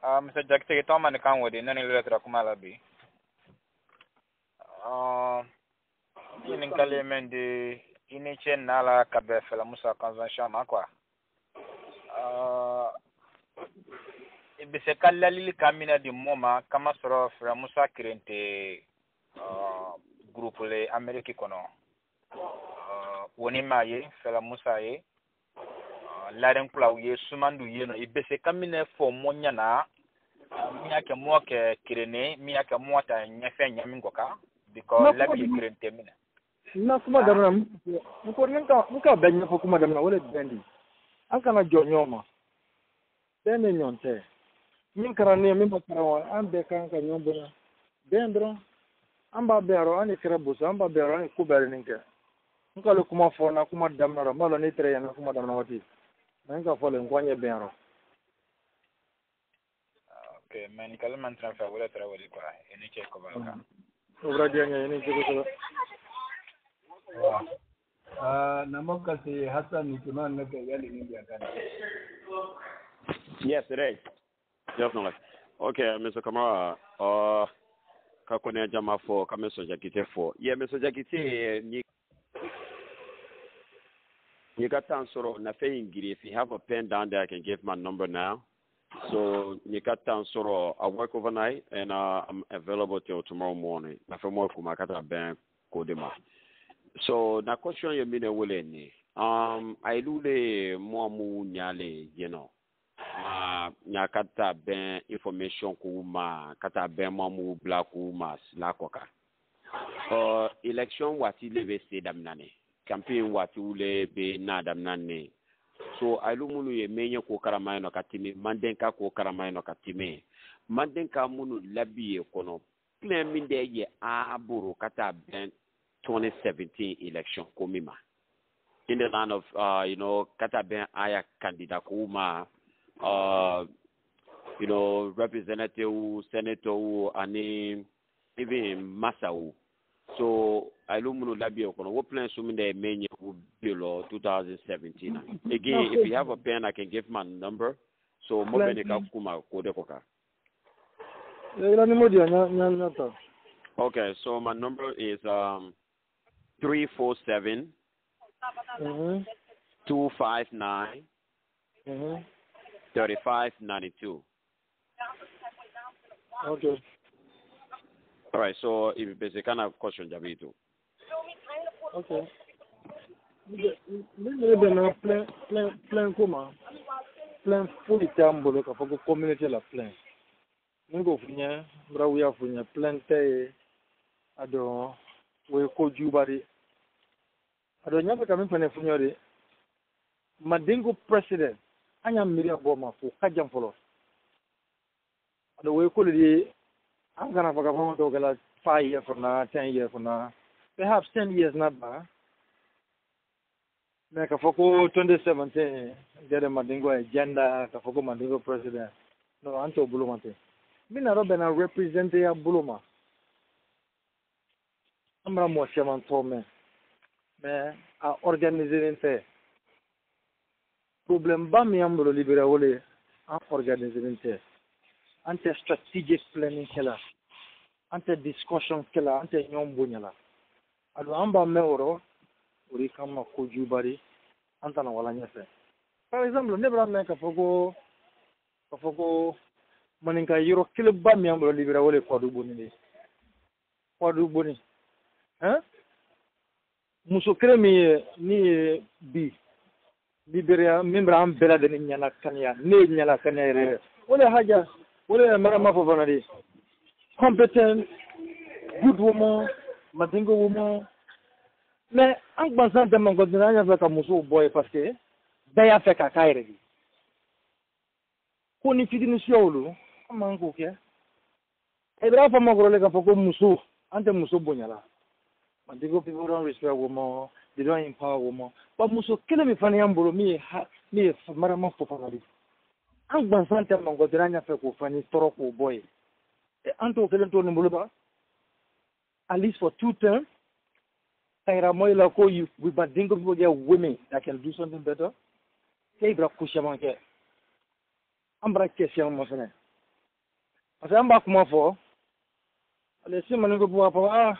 Mr. Jakte to man kan wodi nani letra kuma labi ini kale mendi ini chen nala kabe fela musa convention makwa ibise kala lili kamina di moma kama soro fela musa krente groupe le Amerique kono woni maye fela musa ye laren kula ye sumandu ye no ibese kamine fo monya na mi ake mo ke kirene mi ake mo ta nyefe nyamingo ka because la bi kirente mina na kuma da ram ko nka benya fo kuma da na wala bendi aka na jonyoma bene nyonte min karane min bakara an be kan ka nyombo na dendro amba bero ani kirabusa amba bero ani kubere ninke nka lo kuma fo na kuma damna ro malo ni tre na kuma damna wati nanga fo le ngwanye bero okay man kalman transfer wala tra wala kwa ini che ko balka obra dianya ini che ko na moka si Hassan ni tunan na ke yali ni ya kan yes right definitely okay Mr. Kamara ka kone jama fo ka Mr. Jakite fo Mr. Jakite you got answer na fe ingiri if you have a pen down there I can give my number now so you got answer I work overnight and I'm available till tomorrow morning na fe mo kuma kata ben kodema so na question you mean wole ni I lule mo mu nyale you know nya kata ben information kuma kata ben mo mu black kuma la koka election wati leve se damnane campaign wati ule be na damnane so I lumunu ye menye ko karamaino katime mandenka ko karamaino katime manden ka munu labi kono plan min de ye aburu kata ben 2017 election komima in the line of kata ben aya candidate kuma representative senator ani even masau so alumunu labi kono what plan so min de menye below 2017 again if you have a pen I can give my number so mo benika kuma kode koka. Okay, so my number is 347 259 3592. Okay. All right, so if there's a kind of question, Jabitu. Okay. Plan kuma plan fully tambo ka for community la plan. Ngo funya brawiya funya plan te ado we ko jubari ado nyaka kamin fane funyori madingo president anya miria boma fu kajam folo ado we ko li angana faga famo to gala 5 years from now 10 years from now perhaps 10 years not ba na ka foko 2017 gere madingo agenda ka foko madingo president no anto bulumante mina robe na represente ya buluma amra mo chairman tome mais a organiser inte problem ba mi amro libera wole a organiser inte ante strategic planning kala ante discussion kala ante nyombo nyala ado amba meoro uri kama ko jubari anta na wala nyefe par exemple ne bra me ka fogo maninka yoro kile ba mi amro libera wole ko du boni hein muso kere mi ni bi liberia membra am bela de nyana kanya ne nyala kanya re wala haja wala mara ma fofana di competent good woman madingo woman mais en pensant de mon côté là avec un muso boy parce que daya fait kaka ire di ko ni fidini siolu man ko ke e bra fa mo grole ka foko muso ante muso bonyala madingo people don't respect woman they don't empower woman but muso kele mi fani ambolo mi mara ma fofana di en pensant de mon côté là fait ko fani toro ko boy e anto kele to ni mbolo ba at least for 2 terms Kaira moila ko you we badingo people get women that can do something better. Kay bra kusha manke. Ambra question mo fene. Asa amba kuma fo. Ale si maningo buwa pa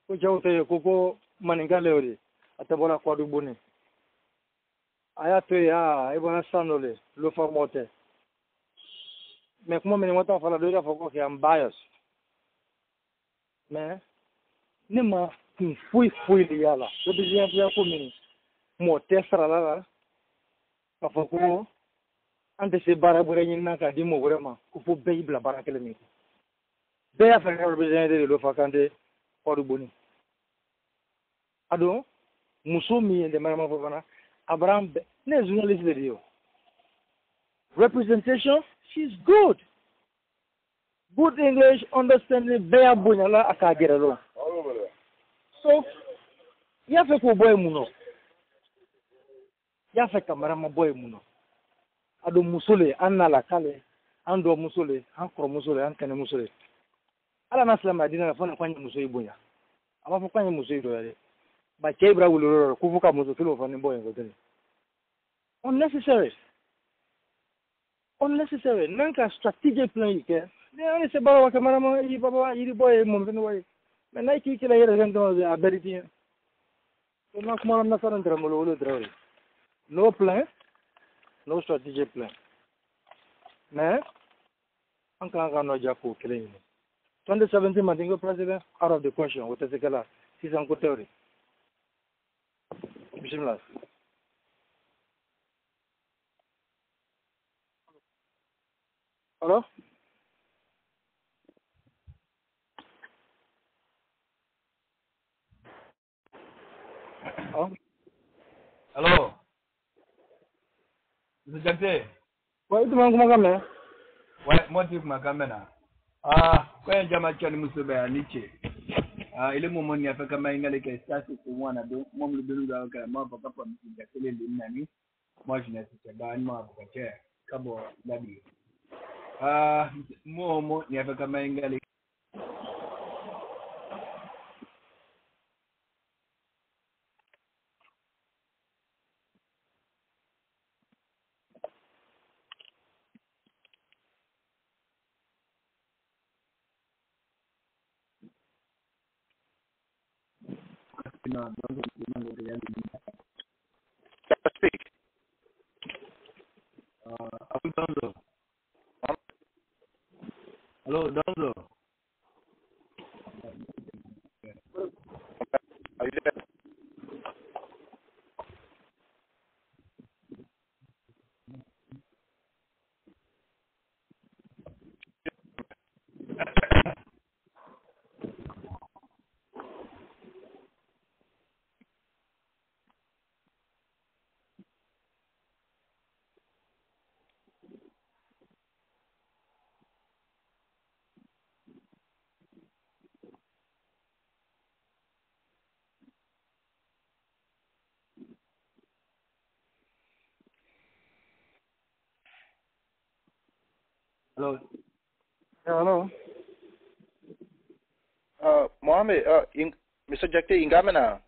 ko jawte ko maninga leori. Atabola kwa du boni. Aya to ya e bona sanole lo fa mote. Mais kuma meni wata fala do ya fo ko am bias. Mais nema fui de yala do bien bien commune mo tesra la ka foko ante se barabure ni naka di mo vraiment ko fo be ibla barakele mi be ya fa ko besoin de lo fakande ko du boni ado muso mi de mama fo bana abraham ne journalist de dio representation she's good English understanding be abunyala akagere lo so ya fe ko boy muno ya fe kamara ma boy muno ado musole anala kale ando musole an kro musole an kane musole ala na salama dina na fona kwanye muso ibunya ama fo kwanye muso ido yale ba kebra wuloro ku fuka muso kilo fo ni boy ngo tele unnecessary nanka strategic plan yike ne ani se baro kamara ma yi baba yi boy mo ben way mais nay ki la yere gando a beriti so na kuma na saran dra mo lo dra no plan no strategic plan mais an ka no jako kile 2017 madingo president out of the question what is kala si san ko teori bismillah hello Hello. Mzee. Wa itu mang kumakamera? Wa mo ti kumakamera. Kwa jama chani musube aniche. Ile momo ni afaka maingale ke stasi kumwana do mom lu ga ka ma papa pa mtinda kele linani. Moi je n'ai pas ban ma bakache kabo labi. Momo ni afaka maingale. Speak. Donzo. Hello, Donzo. Are you there? Hello. Hello. Mohammed, Mr. Jakte Ingamena.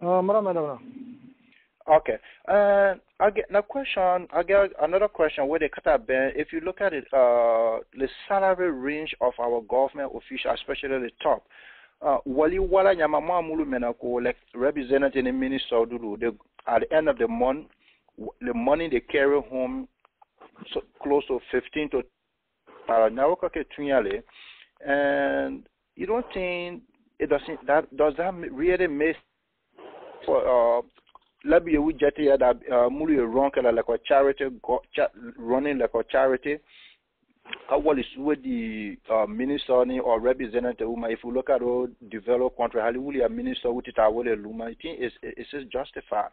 Madam. Okay. I get another question where they cut up. If you look at it, the salary range of our government officials, especially the top, wali wala nyamama mulu menako like representing the minister at the end of the month, the money they carry home so close to 15 to and you don't think it does that really make for Labi we jetty that mulu wrong like a charity running like a charity. What is with the minister or representative? If you look at all developed country, Hollywood a minister with it, I will luma. I think it's justified.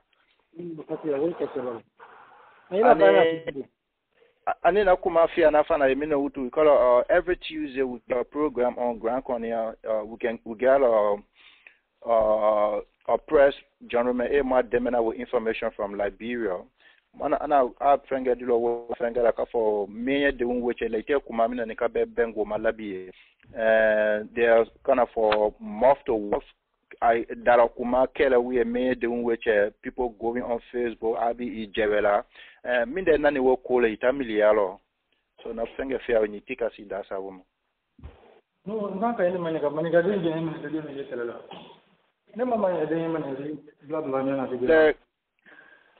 And then I come out here and I find a minute we call every Tuesday we got a program on Grand Cornea. We get a press gentleman Demena with information from Liberia. And I friend get for me doing which like Kumamina and Kabe Bengo Malabi. And they're kind of for moth to wolf. That Kuma Kela we made doing which people going on Facebook, Abi Jevela. Min de nani wo call it amilialo. So na friend fair when you take us in that woman. No, not any money,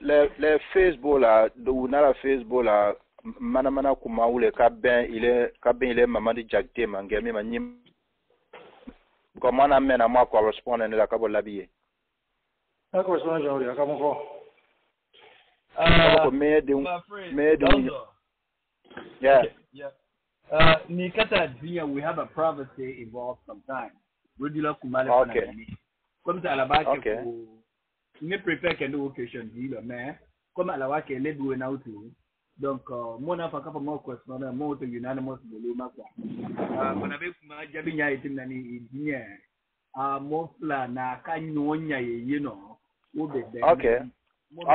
le Facebook la do na la Facebook la mana kuma ule ka ben ile mama di Jakte mangemi manyim comment na mena ma correspondant la ka bolabiye na correspondant jori aka mo ko yeah. Nikata Dia, we have a privacy involved sometimes. Regular Kumale. Okay. Comme ça, là-bas, ne prépare qu'un occasion, deal, mais comme à la voix qu'elle est douée out. Donc, mon affaire, pour moi, question, moi, c'est unanimous de l'homme, quoi. On avait Jabinia et Timani, bien. Mon plan, na Kanyonia, you know. Okay. I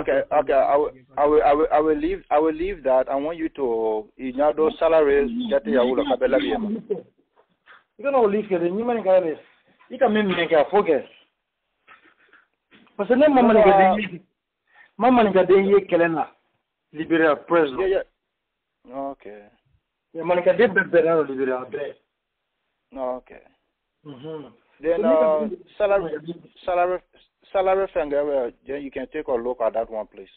will leave that. I want you to those salaries get your kabela biema. You can leave the new money guys. You can make a focus. But the name Mama Gade Kelena Liberia President. Yeah. Okay. Yeah, Monica did better Liberia. Okay. Then salary finger, then you can take a look at that one, please.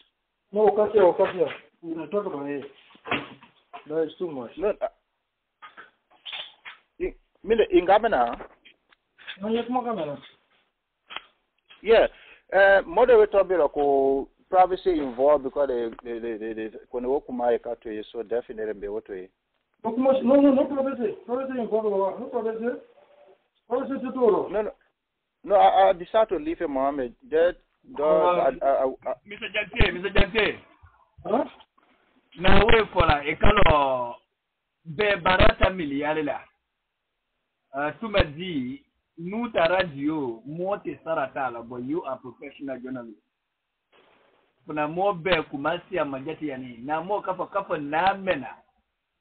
No, Kasia. We don't talk about it. That is too much. No, in Gabana. No, yes, Mogamena. Yeah, moderator bill privacy involved because they when work my country so definitely be what way. No privacy. Privacy involved. No privacy. Privacy to do. No, I decided to leave him, Mohammed. That Mr. Jakte. Huh? Now wait for a color. Be barata miliarila. Tu m'as dit, nous, ta radio, moi, t'es sarata, but you are professional journalist. Kuna mo be kumasi ya majati yani, na mo kafa na mena.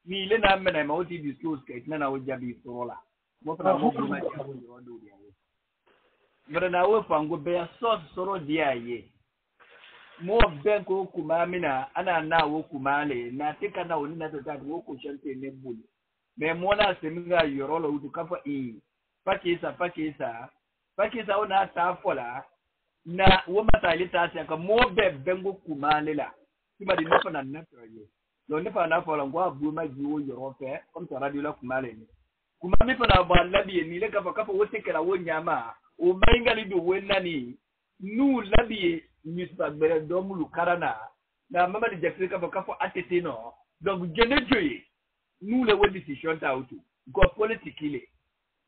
Ni ile na mena ma oti disclose ke na ojabi sorola. Mo pana mo kumasi ya ndo dia. Mara na we fango be ya soro dia ye. Mo be ko kumamina ana na wo kumale na tika na oni na tota wo ko chante ne buli. Me mo na seminga yorola utu kafa pakisa ona ta fola na wo matali ta se ka mo be bengo kumale la kima di nefa na netroye lo nefa na fola ngwa bu ma ji wo yoro fe kom to radio la kumale ni kuma mi fa na ba labi ni le kafa wo tekela wo nyama o mainga li do wenna ni nu labi misba gbere do mulu karana na mama di jekre kafa atete no donc jene joye nous le decision ta utu go politically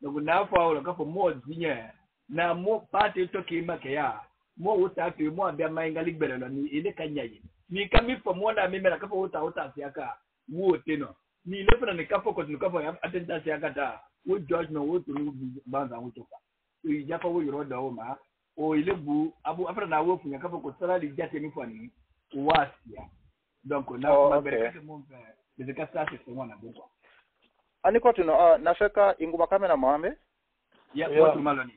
donc na fa o kafa mo dinya na mo party to ke makaya mo wuta to mo abia mainga li gbere no ni ile kanyaye ni kami fo mo na mi mera kafa wuta siaka wo teno ni le fana ni kafa ko ni kafa atenta siaka ta wo judge no wo to ni banza wo toka so ijapa wo yoro da o ma o ile bu abu afra na wo funya kafa ko sala li jate ni fani wasia donc na ko bere ke mo fe de kasa se mwana boko ani ko tuno nafeka inguma kamera maambe what maloni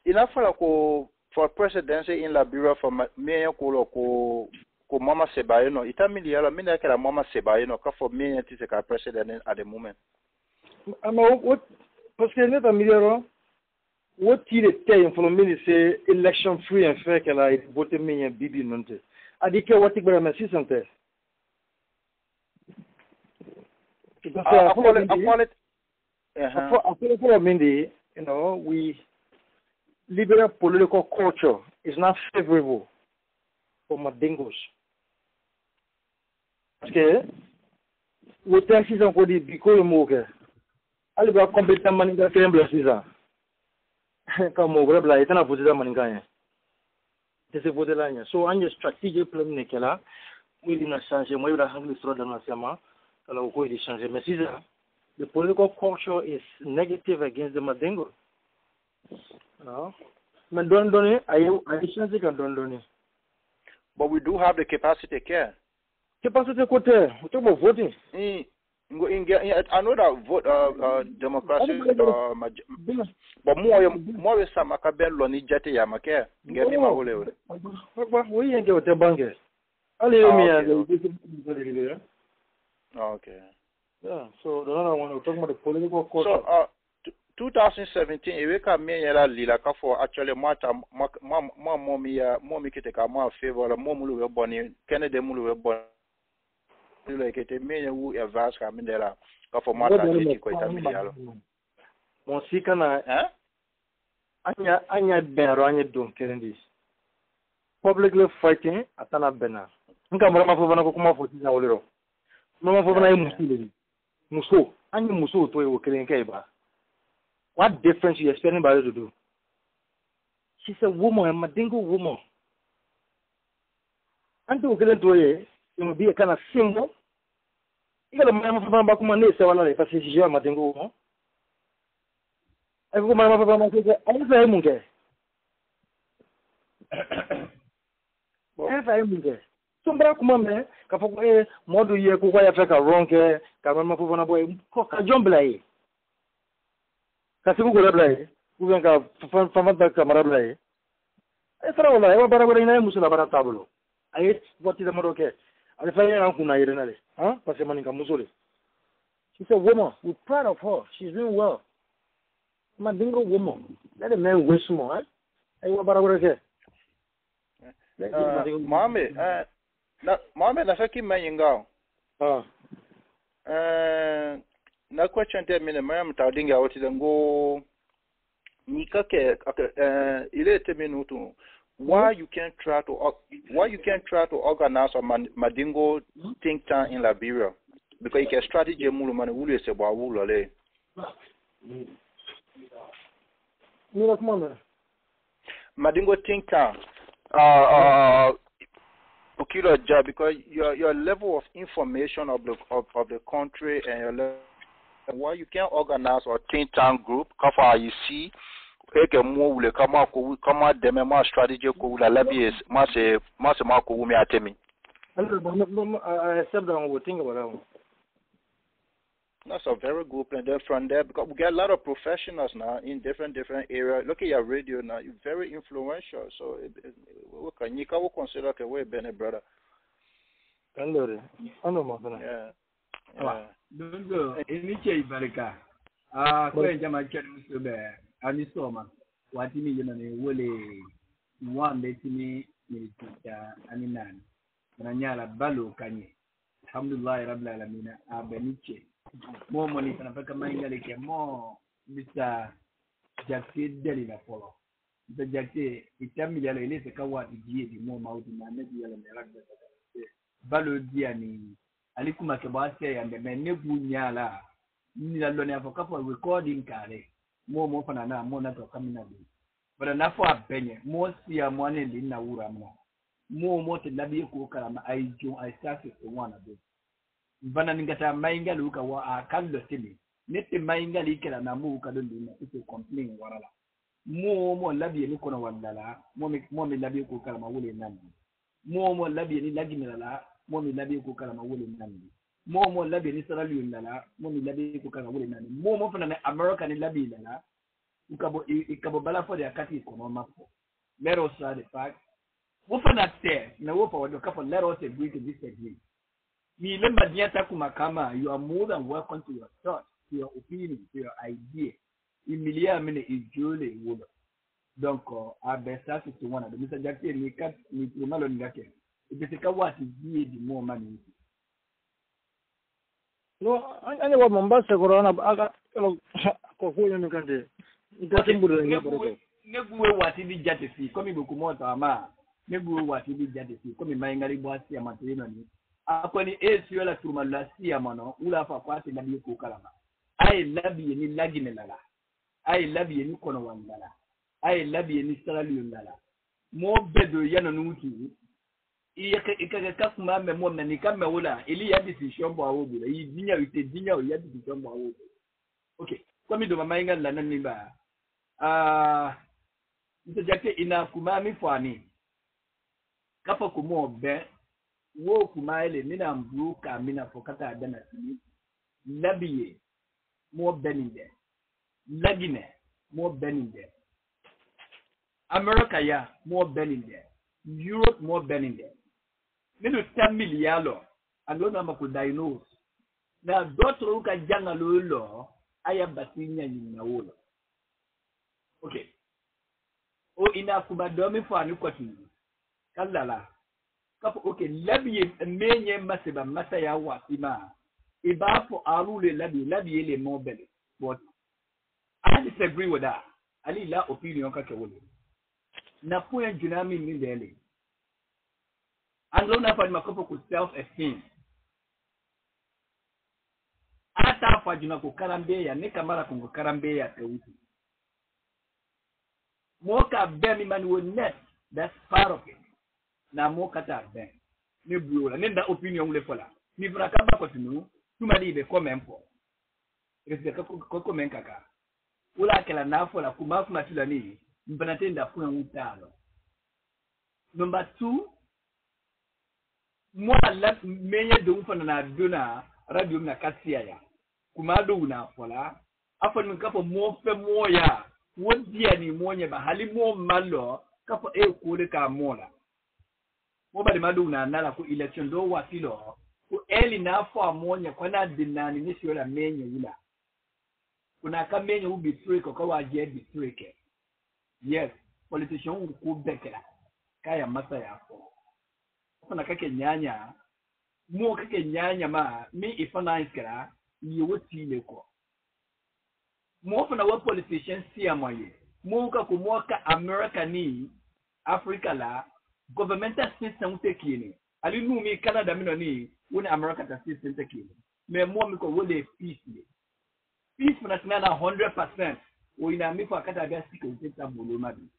inafala ko for presidency in Liberia for me ko mama Sebayeno itamili yala mina kala mama Sebayeno ka for me tise ka president at the moment what parce que net amiliero what il était informé c'est election free and fair qu'elle a voté me bibi nonte adike what ikbara merci santé you know, liberal political culture is not favorable for Mandingos. Okay? What else is on the because moga? Ali ba compete maninga kembla sisa. Kama ogrebla itana vuzida maninga. Tese vuzela nya. So anya strategic plan nekela, mwili na changer, mwili la hangli sura dans l'enseignement, kala uko ili changer. Mais sisa, the political culture is negative against the Mandingo. No. But we do have the capacity care. Capacity kote. We talk about voting. I know that vote democracy but more some makabelo ni jate ya make. Ngemi mawole. We ain't get the bank. Okay. Yeah, so the other one we're talking about the political culture. So 2017 eweka menyela lila ka for actually momi kete ka mo favor la momulu we boni Kennedy mulu we boni le kete menya wu advance ka mindela ka for mata tiki ko itamili yalo mon sika na anya bero anya don kerendi publicly fighting atana bena nka mora mafova na ko kuma foti na olero mama fova na muso anya muso to e kerenke ba. What difference you expecting Barry to do? She's a woman, a Mandingo woman. And to get into it, it will be a kind of symbol. You got a man from Bakumane, Savala, if I say she's a Mandingo woman. I go my mother from Manchester, I'm very munge. I'm very munge. Some Bakumame, Kapoe, Modu Yakuya Feka Ronke, Kamama Puvana boy, Coca Jomblay. Kasi ko gulay, kuwen ka famata kamarabla. Esra wala, ewa bara ina musula bara tablo. Ayet wati da maroke. Alifanya yangu na irenale. Huh? Pase maninga musole. She's a woman. We're proud of her. She's doing well. Mandingo woman. Let a man wish more, eh? Ewa bara ke. Mame na faki manyinga. Na question te mine mayam tawdinga woti dango ni kake ile te minutu why you can't try to organize a Mandingo think tank in Liberia because you can strategy mulu man wulu se ba wulu le Mira come Mandingo think tank because your level of information of the country and your level Well, you can organize a think tank group. Kafa you see, eke mo ule kama deme ma strategy ko ula labi ma se ma ko umi atemi. I accept that. We'll think about that. That's a very good plan. Then from there, because we get a lot of professionals now in different areas. Look at your radio now; you're very influential. So, you can consider that way, Benny brother. I know, my friend. Yeah. Don't go. Iniche ibarika. Kwa jama chani msobe. Anisoma. Watimi yunani wole letimi milituta aninani. Nanyala balo kanye. Alhamdulillah rabbil alamin. Abeniche. Mo money panapaka mainga ke mo bisa jakti deli na polo. Bisa jakti itami yale ile se kawa di mo mauti na nebi yale meragda. Balo dia ni alikuma ke base ya ndeme negu nyala ni la lone afoka for recording kare mo fana na mo na to kamina bi bara na fo abenye mo si amwane ndi na wura mo te labi ko kala ai jo ai sase to wana be bana ningata mainga luka wa akallo timi nete mainga likela na mu ka don dina ite complain warala mo labi ni kono wandala mo mi labi ko kala ma wule nan mo labi ni lagi milala mo mi labi ko kala ma wule nan mo labi ni sarali ndala mo mi labi ko kala wule nan mo fana na America ni labi ndala ikabo bala fo de akati ko no mafo let us the fact wo fana te na wo pa wado kapo let us agree to disagree. Ni lemba diata kumakama, you are more than welcome to your thoughts, to your opinion, to your idea. Emilia mene ijole wodo. Donc abesa si tuwana de Mr. Jackson ni kat ni promalo ngake. Ibeteka wati die di mo mani. No, ane wa Mombasa corona aga ko huyo ni kande. Itatimbulo ngabo. Neguwe wati di jate fi, komi bukumota ama. Neguwe wati di jate fi, komi maingari bwasi ya matrino ni. Akwani esi wala turumala siya mano ula fa kwati labi ko kalama ay labi ni lagine lala ay labi ni kono wandala ay labi ni sarali lala mo bedo yana nutu ika kuma me mo ni kama wala ili ya decision bo awobu yi dinya ite dinya ya decision bo awobu. Okay, kwa mi do mama inga lana ni ba ntajake ina kuma mi fani kafa kumo be wo kuma ile mina mbruka mina fokata adana sini labiye mo beninde lagine mo beninde America ya mo beninde Europe mo beninde ninu 10 milialo agona mako diagnose na doctor uka janga lolo aya basinya nyina wolo. Okay, o ina kuba domi fani kwati kallala kapo okay labi menye maseba masaya wasima ibafo alule labi ele mobile but I disagree with that. Ali la opinion kake wole na poya junami mindele anglona fa makopo ku self esteem ata fa juna ku karambe ya ne kamara ku karambe ya tewuti moka bemi man will net that's part of it. Na mo kata ben ni buola nenda opinion le fola ni vra kaba ko tunu tuma di be comment po rese ko comment kaka ula kala na fola kuma tula ni mbanatenda point utalo. Number 2 mo la menye do mfana na dona radio na kasia ya kuma do na fola afon min kapo mo fe mo ya wodi ani mo nye ba hali mo malo kapo ko le ka mola Mobali madu na nala ku election do wasilo ku eli na fo amonya kwa na dinani ni sio la menye ula kuna kamenye ubi trick ko wa je district. Yes, politician ku bekela kaya masa ya fo kuna kake nyanya mo kake nyanya ma mi ifana iskara yiwoti leko mo fana wa politician si amoye mo ka ku mo ka America ni Africa la governmental system tekini ali nu mi Canada mi no ni woni America ta system tekini me mo mi ko wole peace na tena 100% o ina mi fa kata ga sika uteta bolo mabi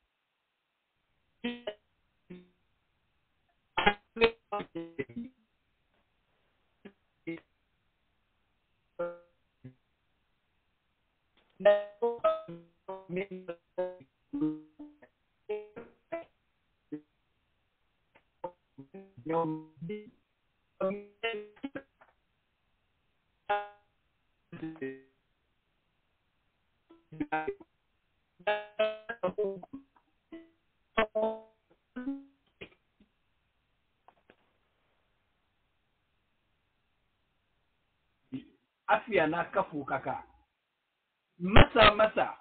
afia na kafu kaka masa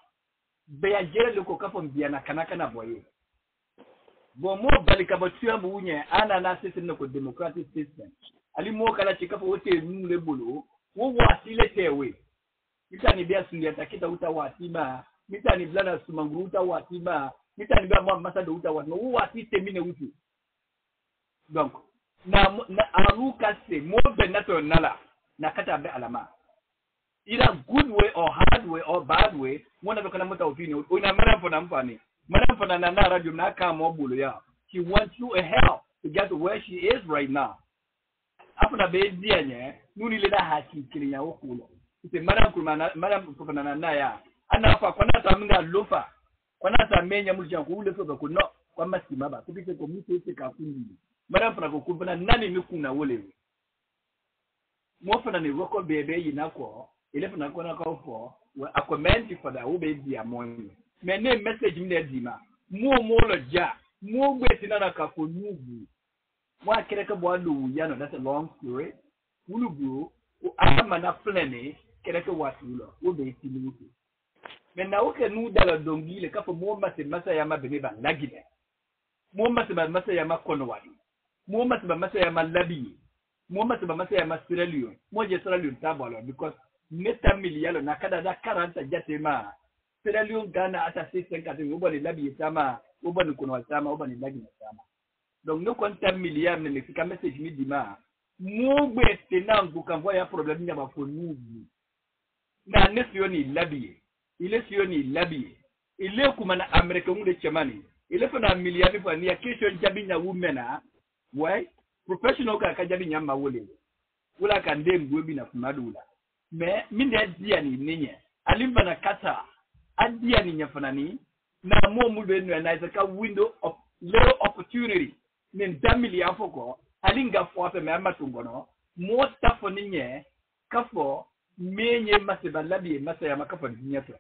beya jere le ko kafo biya na kanaka na boye bo mo balika ba tuya bu nye ana na system ko democratic system ali mo kala chikafo wote nule bolo wo wasile tewe mitani bia sulia takita uta watima mitani blana sumanguru uta watima mitani bia mo masa do uta watima wo wasite mine utu donc na aruka se mo benato nala na kata be alama either good way or hard way or bad way mwana bekana mota opinion una mara mpona mpani mara mpona na radio na kama obulo ya she wants you a help to get to where she is right now afuna be dianye nuni le da haki kilinya okulo ite mara mpona na ya ana fa kwana ta mga lofa kwana ta menya mulja ko ule so ko no kwa masima ba kupite ko mite ka kundi mara mpona ko kubana nani mikuna wole mo fana ni roko bebe yinako ele fana ko na ko fo a comment for that wo be dia mon me ne message mi na dima mo lo ja mo gbe tina na ka ko nubu mo akere ka bo alu ya no that's a long story ulubu o ama na plane kere ka watulo wo be tinu ku me na o ke nu dala dongile ka fo mo masa ya ma bene ba lagide mo masa ya ma kono wali mo masa ya ma labi mo masa ya ma Sierra Leone mo je Sierra Leone tabalo because meta milialo na kada da 40 jatema Sierra Leone Ghana ata 650 ubani labi tama ubani kuno tama ubani lagi tama donc no konta miliard ne fika message mi dima mo gbe tenangu kan voya problème ya ba ko nubu na ne sioni labi ile sioni labi ile kuma na America ngule chamani ile fana miliard fa ni ya kesho jabinya wumena why professional ka jabi nyama wole wala kan dem gobi na kumadula me minde dia ni ninye alimba na kata adia ni nyafanani na mo mulbe no na isa ka window of little opportunity nin damili afoko alinga fote me amatungono mo tafo ninye kafo menye maseba labi masa ya makafo ninyeto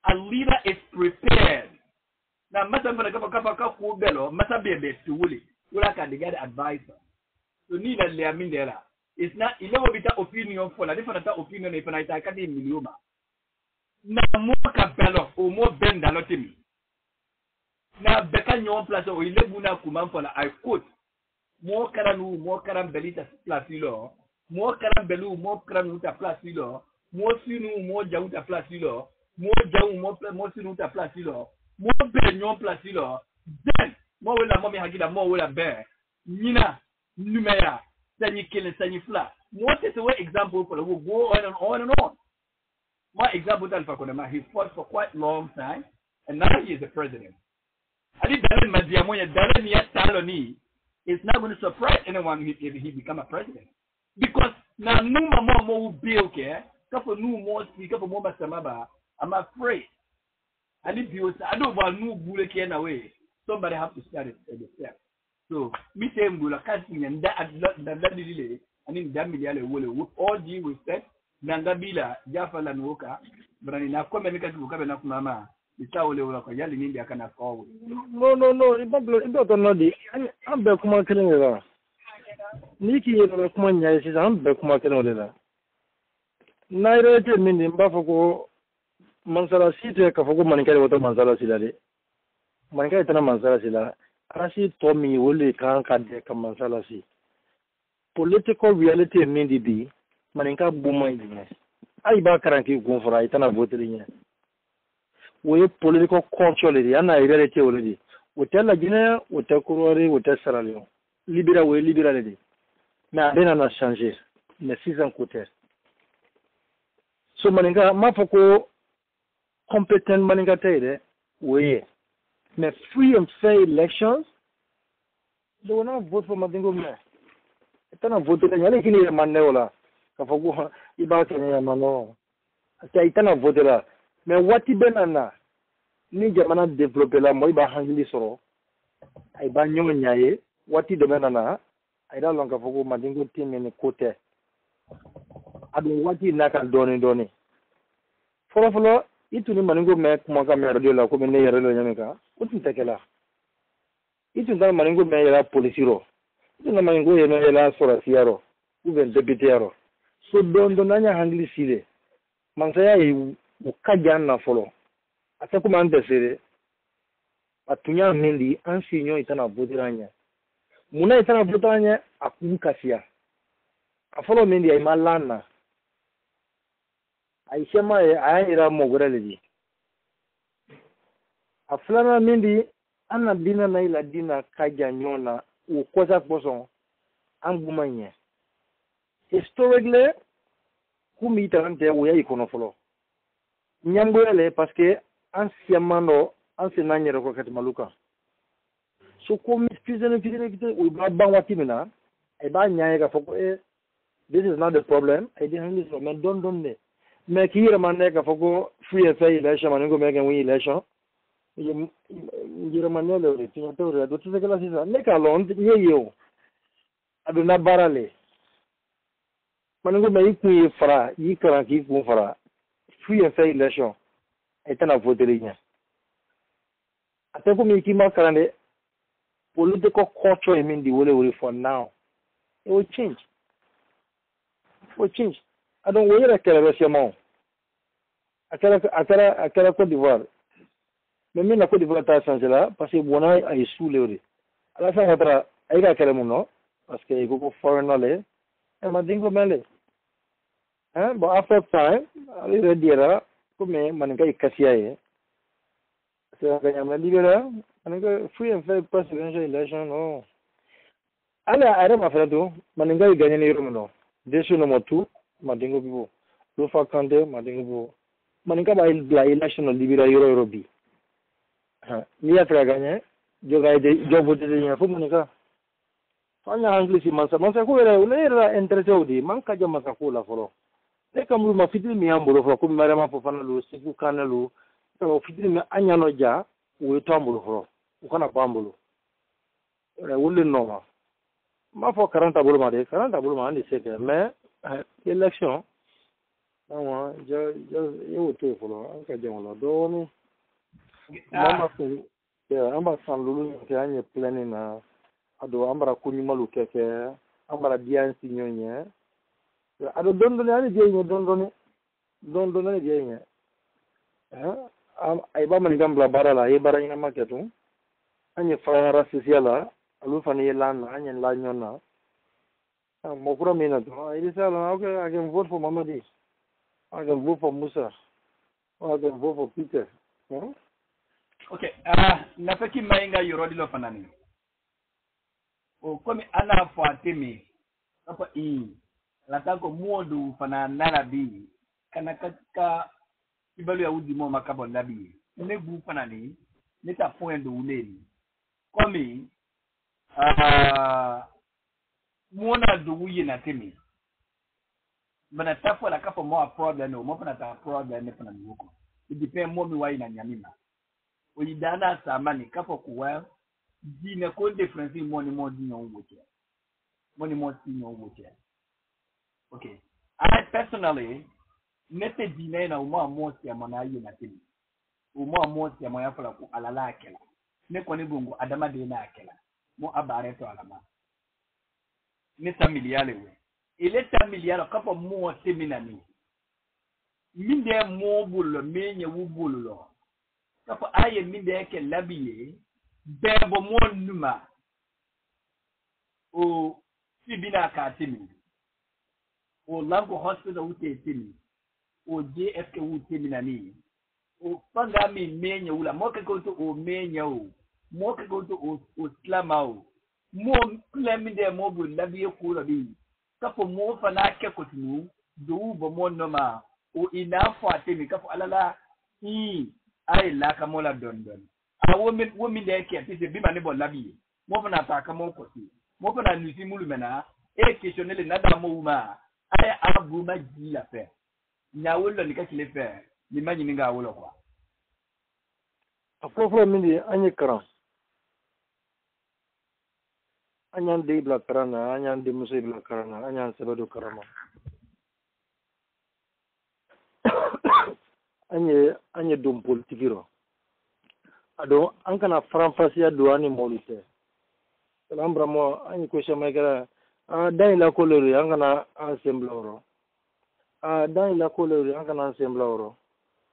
a leader is prepared na masa mbona kafa ka kubelo masa bebe tuwuli wala ka digada advisor so ni la le amindela it's not ile wabita opinion for la different opinion if na ita kadi milioma na mo ka belo o mo benda lotimi na beka nyon place o ile buna kuma for la I quote mo karan belita place lo mo karan belu mo karan uta place lo mo sinu mo jauta place lo mo jau mo sinu uta place lo mo be nyon place lo then mo wala mo mi hakida mo wala be nyina numeya sanyi killing sanyi flat what is the way example for will go on and on and on my example that he fought for quite long time and now he is the president ali dalil madiamonya dalil ni taloni is not going to surprise anyone if he become a president because na numa mo be okay kapo nu mo speak kapo mo basamaba I'm afraid ali bios I don't want nu bule ke na way somebody have to start it at the step. So, me say mbula kasi nyanda da dilile ani ndamili yale wole with all due respect nanga bila jafala nuoka brani na kombe nika kukabe na kumama itawole wala kwa yali nindi akana kwa no ibo to no di ambe kuma kelenga niki yero kuma nyai sisa ambe kuma kelenga na irete mindi mbafo ko mansala site ka fogo manikale woto mansala silale manikale tana mansala silale arasi tomi wole kan kade ka mansala si political reality mindi bi maninka buma yin ai ba karanki gonfora itana voter yin we political culture le yana reality wole di wotela gine wotakurore wotasaralio libera le di na bena na changer mais 6 ans côté so maninka mafoko competent maninka tede we mais free and fair elections they will not vote for Madingo me itana vote le nyale kini ya maneola kafagu iba kenya ya mano ata itana vote la mais wati benana ni jamana developer la mo iba hangili soro ay ba nyonya ye wati de menana aida longa fogo madingo timene kote adu wati nakal doni folo itu ni maningo me kuma ka me radio la ko me ne yere lo nyameka uti tekela itu ndal maningo me yera polisiro itu na maningo yera sora siaro uben debitero so don nanya hangli sile mansaya yi ukaja na folo ate kuma ndesere atunya mendi ansinyo itana bodiranya muna itana bodiranya akunkasia afolo mendi ay malana ay shema ay ira mogoreleji aflana mendi ana dina na ila dina kaja nyona ukosa poson angumanye historically kumi itante uya ikono folo nyamboyale parce que anciennement ansenanyere ko kati maluka so ko mispizene fitene we ba wati mina e ba nyaaye ka foko this is not the problem I didn't handle it men don ne me kire man ne ka foko free fair election man ngo me gan win election jira man ne le ti to re do to se kala sisa ne ka lon ye aduna barale man ngo me ku fara yi kara ki ku fara free fair election etana voter ateko mi kima karande political culture I mean the way for now it will change I don't worry akara siamo akara Côte d'Ivoire même la Côte d'Ivoire ta changer parce que bona ay souleur ala sa hatra ay ka kala muno parce que go foreigner le e ma dingo mele but after time ali redira comme maninga ikasiaye c'est un libéral free and fair presidential election no ala ara mafrado maninga gagné ni rumo desu no motu madingo bibo lo fa kande madingo bibo maninga ba election libéral eurobi ni atra gagné joga de jobo de nya fu maninga fanya anglisi mansa ko era interesse odi manka jama sa ko la folo e kam ma fitri mi ambulo fo ko mara ma fo fanalu siku kanalu to fitri mi anyano ja we tambulu fo ukana bambulo wulle no ma fo 40 bulu ma andi seke mais election non yo to fo ka jonlo doni mama ko amba sanlulu ke anye plani na ado ambara kunyi malu keke ambara diansi nyonye ado dondone ani jeñe dondone jeñe ay ba man gambla barala e bara ina maketu anye fa rasisiala alu fani yelana anye la nyona mo kura mina to ay sala okay I can vote for Mamadi I can vote for Musa I can vote for Peter okay nafaki mainga yorodi lo fanani o komi ana fuatimi hapa latako modu fana nalabi kana kaka ibalu ya udi mo makabo labi nebu fana ni neta point de uleni komi mona do wuye na temi bana tapo la kapo mo problem no mo fana ta problem ne fana nuko it depend mo mi wai na nyamima o yidana samani kapo kuwa dina ko difference mo ni mo dinyo wote mo ni mo dinyo wote. Okay. I personally, nete dine na uma mosi ya manayi na tini. Uma mosi ya maya fala ku alala akela. Ne kwa bungu adama de na akela. Mo abare to alama. Ne tamiliale we. Ile tamiliale kapo mo semina ni. Minde mo bulo menye wu bulo. Kapo aye minde ke labiye bebo mo numa. O sibina ka timi. O Lango Hospital ute timi, o JFK ute minani, o pangami menya ula, moke koto o menya o, moke koto o slama o, mo klemide mobu labiye kula bi, kapo mo fana ke kotinu, do ubo mo noma, o inafo atemi, kapo alala, ay la kamola don. A women de ke pise bima nebo labiye, mo fana ataka mo koti, mo fana nusi mulu mena, questionner nada mo uma, ay abu ma ji la fe nyawolo ni kati le fe ni ma nyinga awolo kwa afro mindi anye kran anyan de bla karana anyan de musa bla karana anyan sabado karama anye dum politikiro ado an kana faranfasiya do ani molite lambra mo anye ko shema gara dan la kolori an kana ensemble oro dan la kolori an kana ensemble oro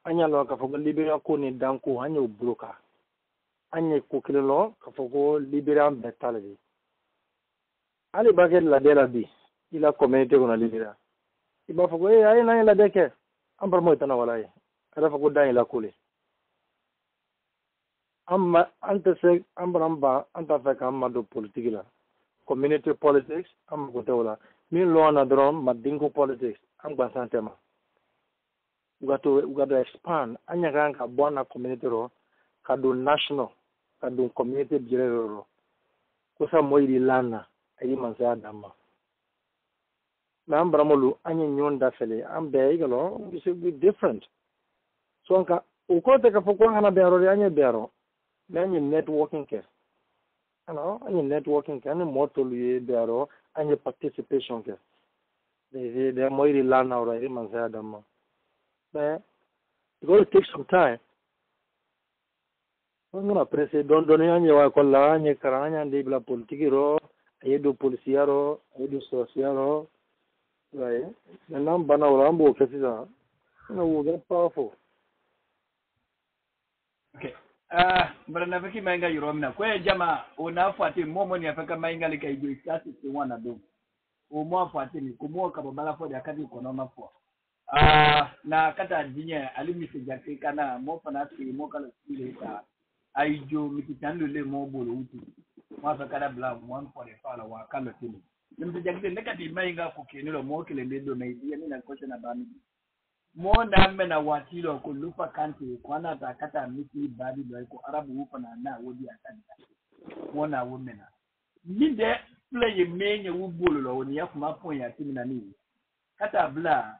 anya lo ka fogo libera ko ni danko anye ubloka anye ko kilelo ka fogo libera betale ali baget la dela bi ila communauté ko na libera iba fogo ay na la deke ambra mo tana wala ada fogo dan la kole amma anta se ambra anta fa ka amma do politique la community politics am ko tawla min lo na dron madingo politics am gba santema ugato expand anya ka bona community ro ka do national ka do community jirero ko sa moyri lana ayi man sa dama na ambra molu anya nyonda fele am be igalo we should be different so anka ukote ka foko hana bearo anya bearo nanye networking ke any networking can mortal there any participation ke they more learn now right man say adam but it's going to take some time I'm gonna press don't any wa kolla any karanya de bla politiki ro ayedo policiaro ayedo sociaro right the number na rambo kesiza no very powerful okay mbona viki mainga yuromna kwe jama unafuati momo ni afaka mainga lika ijo isasi siwana do umwafuati ni kumoka babala fodi akati ukonoma fo na kata dinya alimisi jakika na mofa na ati moka la sile ita aijo mikitando le mobolo uti mwasa kada bla 145 la wakalo tini nimsi jakite nekati mainga kukinilo mwokile ndedo na idia nina kosha na bami mo na mena watilo ko lupa kanti kwana takata miti badi do ko arabu upa na wodi akanda mo na wo mena minde play menye wubolo lo ni afuma pon ya timina ni kata bla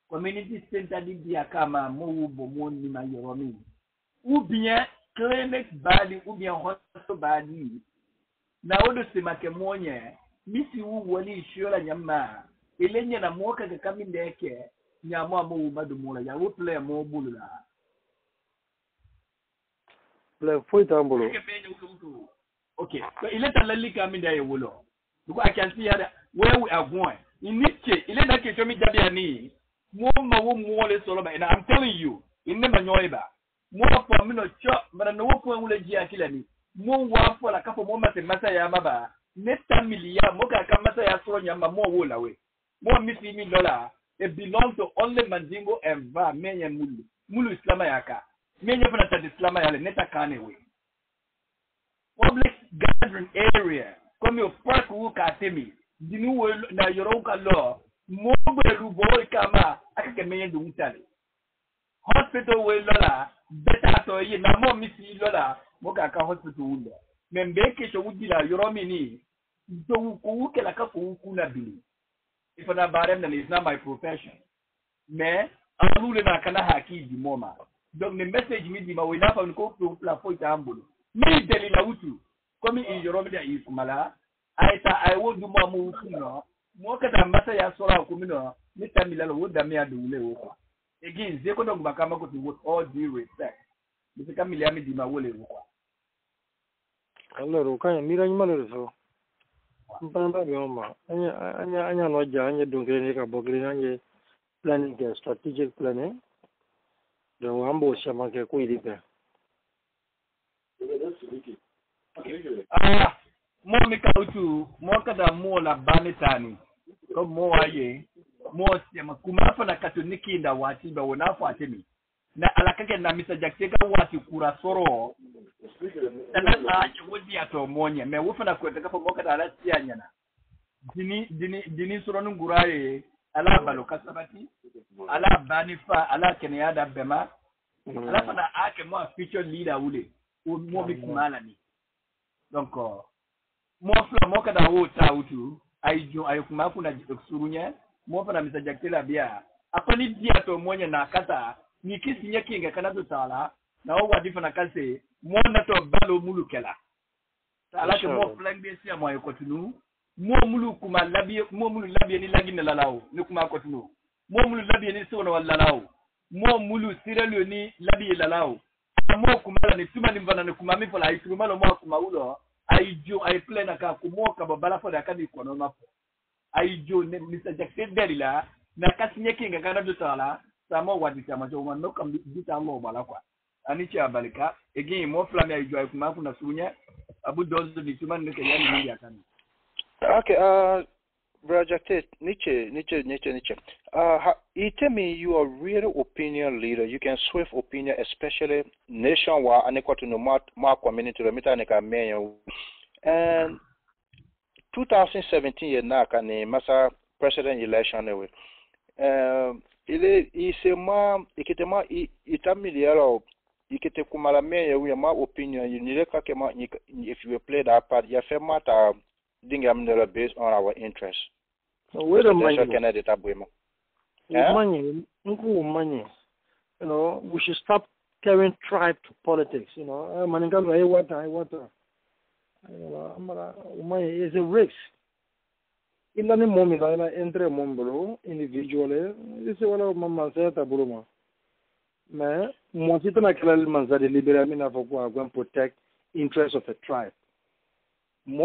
community center di dia kama mo wubo mo ni ma yoromi ou bien clinic badi ou bien hospital badi na odo semake monye misi wu wali shiola nyama elenye na moka ka kaminde yake nyamo amu madu mola ya wo play mo bulula play foi tambolo okay so ile talalika mi da yewolo because I can see where we are going in niche ile da ke to mi jabi ani mo ma wo mo le solo ba and I'm telling you in ne manyoiba mo for mi no cho bara no wo wule ji akila ni mo wa for la kapo mo masa ya maba neta milia mo ka masa ya solo nyama mo wo lawe mo mi $1 million. It belongs to only Mandingo and Va, Menya Mulu Islama Yaka. Menya Panata Islama Yale, Neta Kanewe. Public gathering area. Come your park wuka temi. Dinu na Yoroka law. Mobile Rubo Kama, Aka Menya Dutali. Hospital way Lola, better to ye, na more Missy Lola, Mokaka Hospital Wunda. Membeke Shawudila, Yoromini. Do Kuka Kuna Bili. If I'm not barren, then it's not my profession. Mais, en nous, les nakana haki du moment. Donc, le message me dit, ma wina fa nko to la foi tambolo. Mais deli la utu. Comme il yorobe da ikumala, aita I will do ma mu no. Mo ka da masa ya sora ko mino, ni tamila wo da me adu le wo. Again, zeko dog bakama ko with all due respect. Ni ka milia mi di ma wole wo. allora kan mira ni malo so mpamba bioma anya no ja anya dongre ka bogre anya planning ke strategic planning do ambo shama ke ko idipe mo mi ka utu mo ka da mo la banitani ko mo waye mo sema kuma fa na katoniki nda wati ba wona fa atemi na alakake na Mr. Jackson wati kura soro na wodi ato monye me wo fa na kwete ka fa mo ka da ala tianya dini soro nguraye ala balo kasabati ala banifa ala kenya da bema ala fa na ake mo feature leader wule mo bi kumala ni donc mo fla mo ka da wo ta utu aijo ayukuma kuna surunya mo fa na Mr. Jackson bia akoni dia to monye na kata ni kisi nyaki nga kana to tala na o wadi fa na kase mo na to balo mulukela ala ke mo flag be si mo continue mo mulu kuma labi mo mulu labi ni lagi na lalao ni kuma continue mo mulu labi ni so na lalao mo mulu sirelo ni labi lalao mo kuma ni tuma ni vana ni kuma mi fola itu malo mo kuma ulo ai jo ai plena ka kumo ka babala fo da ka di kono mapo ai jo ne Mr. Jackson derila na kasinye kinga kana do sala samo wadi chama jo man no kam bita mo bala kwa ani chi abalika again mo flame ai jo ai kuma kuna sunya abu dozo di tuma ni ke yani ni ya kana. Okay, Brajate, Nietzsche. You tell me you are a real opinion leader. You can swift opinion, especially nationwide, and equal to no more community, and 2017 year now, can masa president election anyway. Ikete kumala meya we my opinion. You need if you play that part, you have matter. Based on our interests. So wait a minute. Money. You know, we should stop carrying tribe to politics. You know, it's a risk. In the moment, I enter a moment individually. This is what I'm saying. Man, once it's not clear, man, that deliberately for go and protect interests of a tribe. So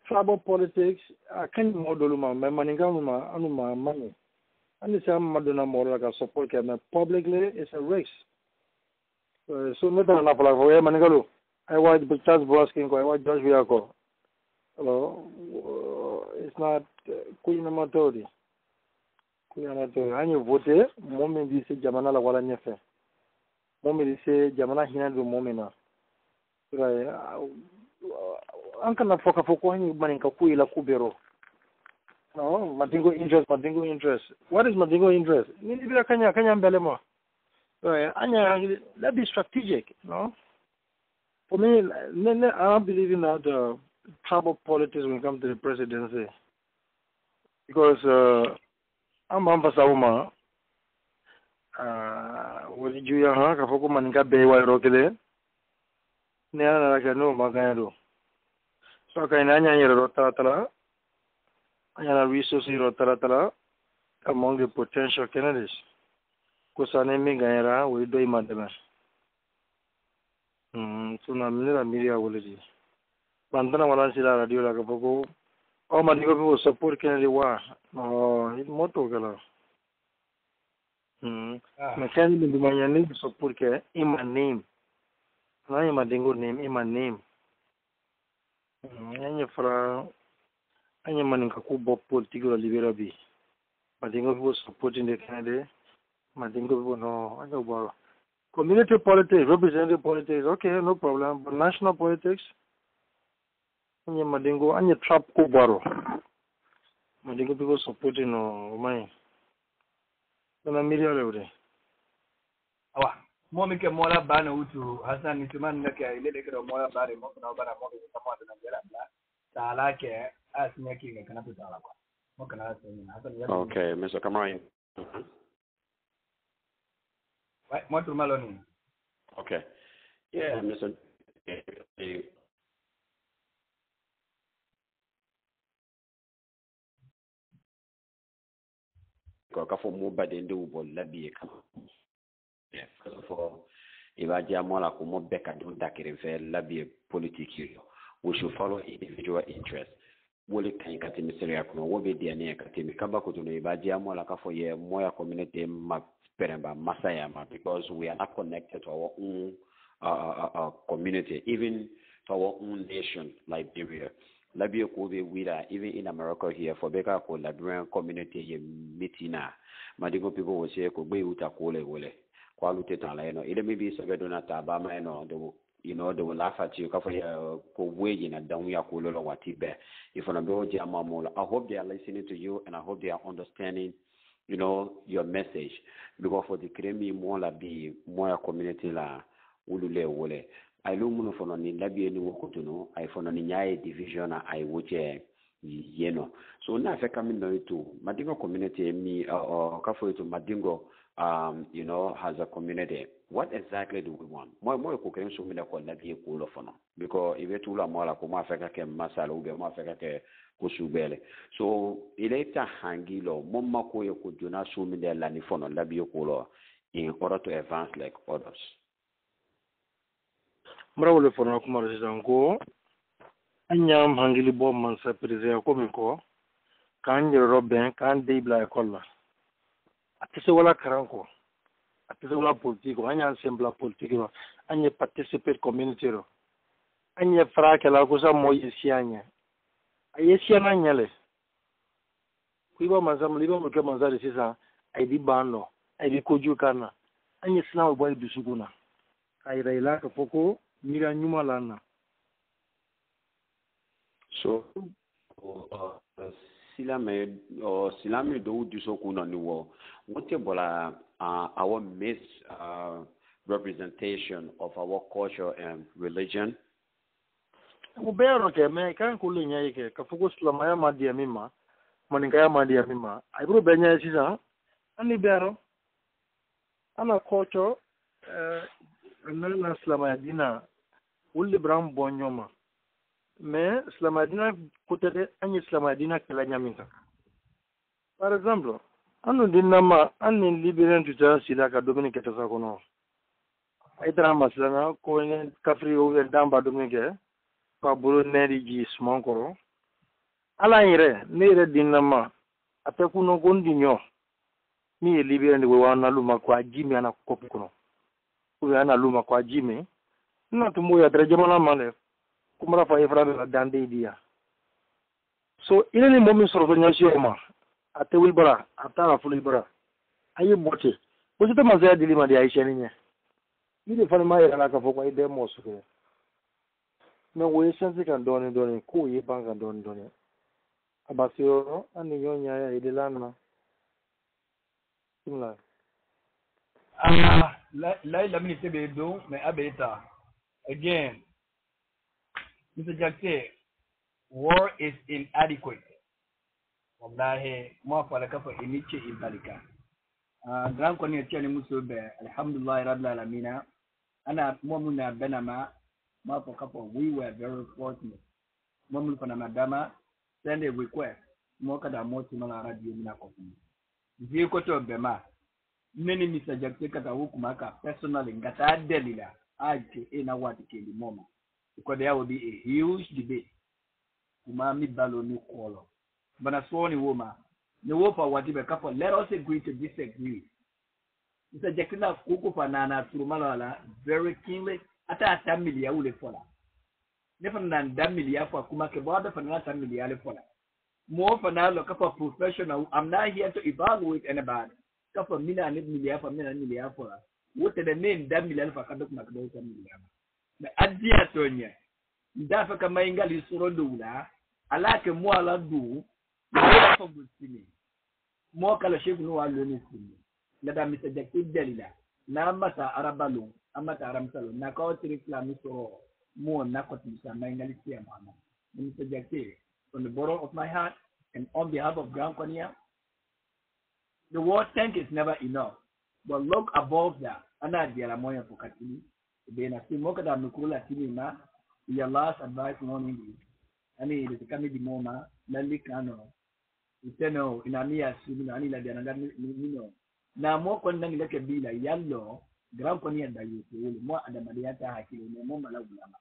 tribal politics, I can't model my money, money. And it's a Madonna more like a support publicly, it's a risk. So not enough like Manigalo. I watch Charles Broskin, I watch Josh Viaco. Hello, it's not Queen Amatori. And you vote, moment this is Jamana Wala Nefe. Moment this is Jamana Hinadu Momina. Right. Ankana foka ni maninka kuila kubero. No, Madingo interest. What is Madingo interest? Nini bila kanya mbelemo. Right. Anya, let's be strategic, no? For me, I don't believe in that tribal politics when it comes to the presidency. Because I'm Sauma. What did you have? Kafoko maninka bewa rokele. Nena like no magano. So kainanya rotala, anya resources rotala among the potential candidates. Kusane mi gaira we do imadema. So na minira media woledi. Bandana wala sila radio la kapoko. O madigo people support candidate wa. Oh, it moto kala. Mekani ndimanyani support ke in my name. I am a dingo name in my name. Anya fra anya maninka kubo political liberabi. Madingo people supporting the candidate. Madingo people no anya about community politics, representative politics, okay, no problem. But national politics, anya madingo anya trap kubaro. Madingo people supporting no my. Kuna media level. Awa. Momi ke mola bana utu Hassan nituman na ke ile de ke mola bare mo na bara mo ke tamo na ngela bla sala ke asnya ki ke kana tutala kwa mo kana asnya Hassan. Okay, Mr. Kamarain. Right, mo tu maloni. Okay. Yeah, Mr. Ko fo mo badende u bol labi kam. Yeah, first of all, if I jam all ko mo beka do dakere fe labi politique yo. We should follow individual interests. Wole kan kati misiri akuno wo be dia ne kati mi kamba ko to no iba jam all ka fo ye moya community ma peremba masaya ma because we are not connected to our own community, even to our own nation, Liberia. Liberia could be with even in America here for Beka ko Liberian community ye mitina. Madigo people will say ko be uta kole wole. Quality talent, it may be so na tabama they will laugh at you. Ko wage in a down ya kulo watibe. If on a go jamamola, I hope they are listening to you and I hope they are understanding, your message. Because for the kremi mola be more community la ulule wole. I lumu for ni labi ni wokutuno. I for ni nyaye division I woje So na fe kami no itu madingo community mi kafo itu madingo you know, as a community, what exactly do we want? More cooking so many call that be cool of no. Because if you tula more like uma feka ke masala ube uma feka ke kusubele. So ileta hangilo mumma ko yo kujuna so many lani fono that be cool in order to advance like others. Mrawle fono kuma rezango anyam hangili bo man sa prezea ko miko kan robben kan debla kolla. Atise wala karanko. Atise wala politiko, anya assembla politiko, anya participate community ro. Anya frake la kusa moye sianya. Aye siana nyale. Kuiba mazam liba mke mazari sisa aidi bano, aidi koju kana. Anya sina boy bisuguna. Kaira ila ka poko mira nyuma lana. So silame do so kuna ni wo wote bola our representation of our culture and religion. Ubero ke me kan kulinya yake ka focus la maya madia mima maninga ya madia mima aibro benya sisa ani bero ana culture na islama dina ulli bram bonyoma mais islama dina kutete ani islama dina kala nyaminka. Par exemple, anu dinama anni liberen tuta sila ka Dominique tasa kono. Aidra maslana ko ne kafri o damba Dominique ka buru neri ji smonkoro. Ala ire nere dinama atekuno gondinyo. Mi liberen we wana luma kwa jimi ana kopi kono. Uwe ana luma kwa jimi. Na tumu ya drejamana mane kumara fa ifra la dande dia. So ile ni momi soro nyasio ma. Ate wilbara atara fulibara ayi bote bosita mazaya dilima di aisha ninya ile fana mai ala ka foko ide mosuke na we sense kan doni ku yi banga doni abasio ani nyonya ya ide lana kimla la minute be do me abeta again Mr. Jackson, war is inadequate. Wallahi mo fala kafa iniche ibalika gran ko ne tiani musobe alhamdulillah rabbil alamin ana mo muna benama ma fo kafa we were very fortunate mo mun fana madama send a request mo kada mo ti mala radio mina ko je ko to bema neni Mr. Jackson kata hukuma ka personally ngata delila aje ina wati keli moma because there will be a huge debate kuma mi balo ni kolo bana swoni woma ne wofa watibe kapo let us agree to disagree. Mr. Jackson kuku fanana turumala very keenly ata atamilia ule fola ne fanana ndamilia kwa kuma ke bada fanana atamilia ule fola mo fanalo kapo professional. I'm not here to evaluate anybody kapo mina ne milia fa mina milia fola wote the main ndamilia fa kado kuma kado milia na adia tonya ndafa kama ingali surondo ula alake mo ala du for good sini mo kala shefu no walo ni sini na da Mr. Jackson delila na mata arabalo amata aramsalo na ka otri flami so mo na ko tisa maingali tia mama Mr. Jackson, from the bottom of my heart and on behalf of Grand Konya, the word thank is never enough, but look above that ana diara moya pokatini bena simoka da mukula tinima your last advice morning ani ile kama di moma lalikano iteno inamia simi ani la diana nino na mo kon nan ngake bila yallo Grand Konya da yuko mo adamadiata hakili ne mo mala bulama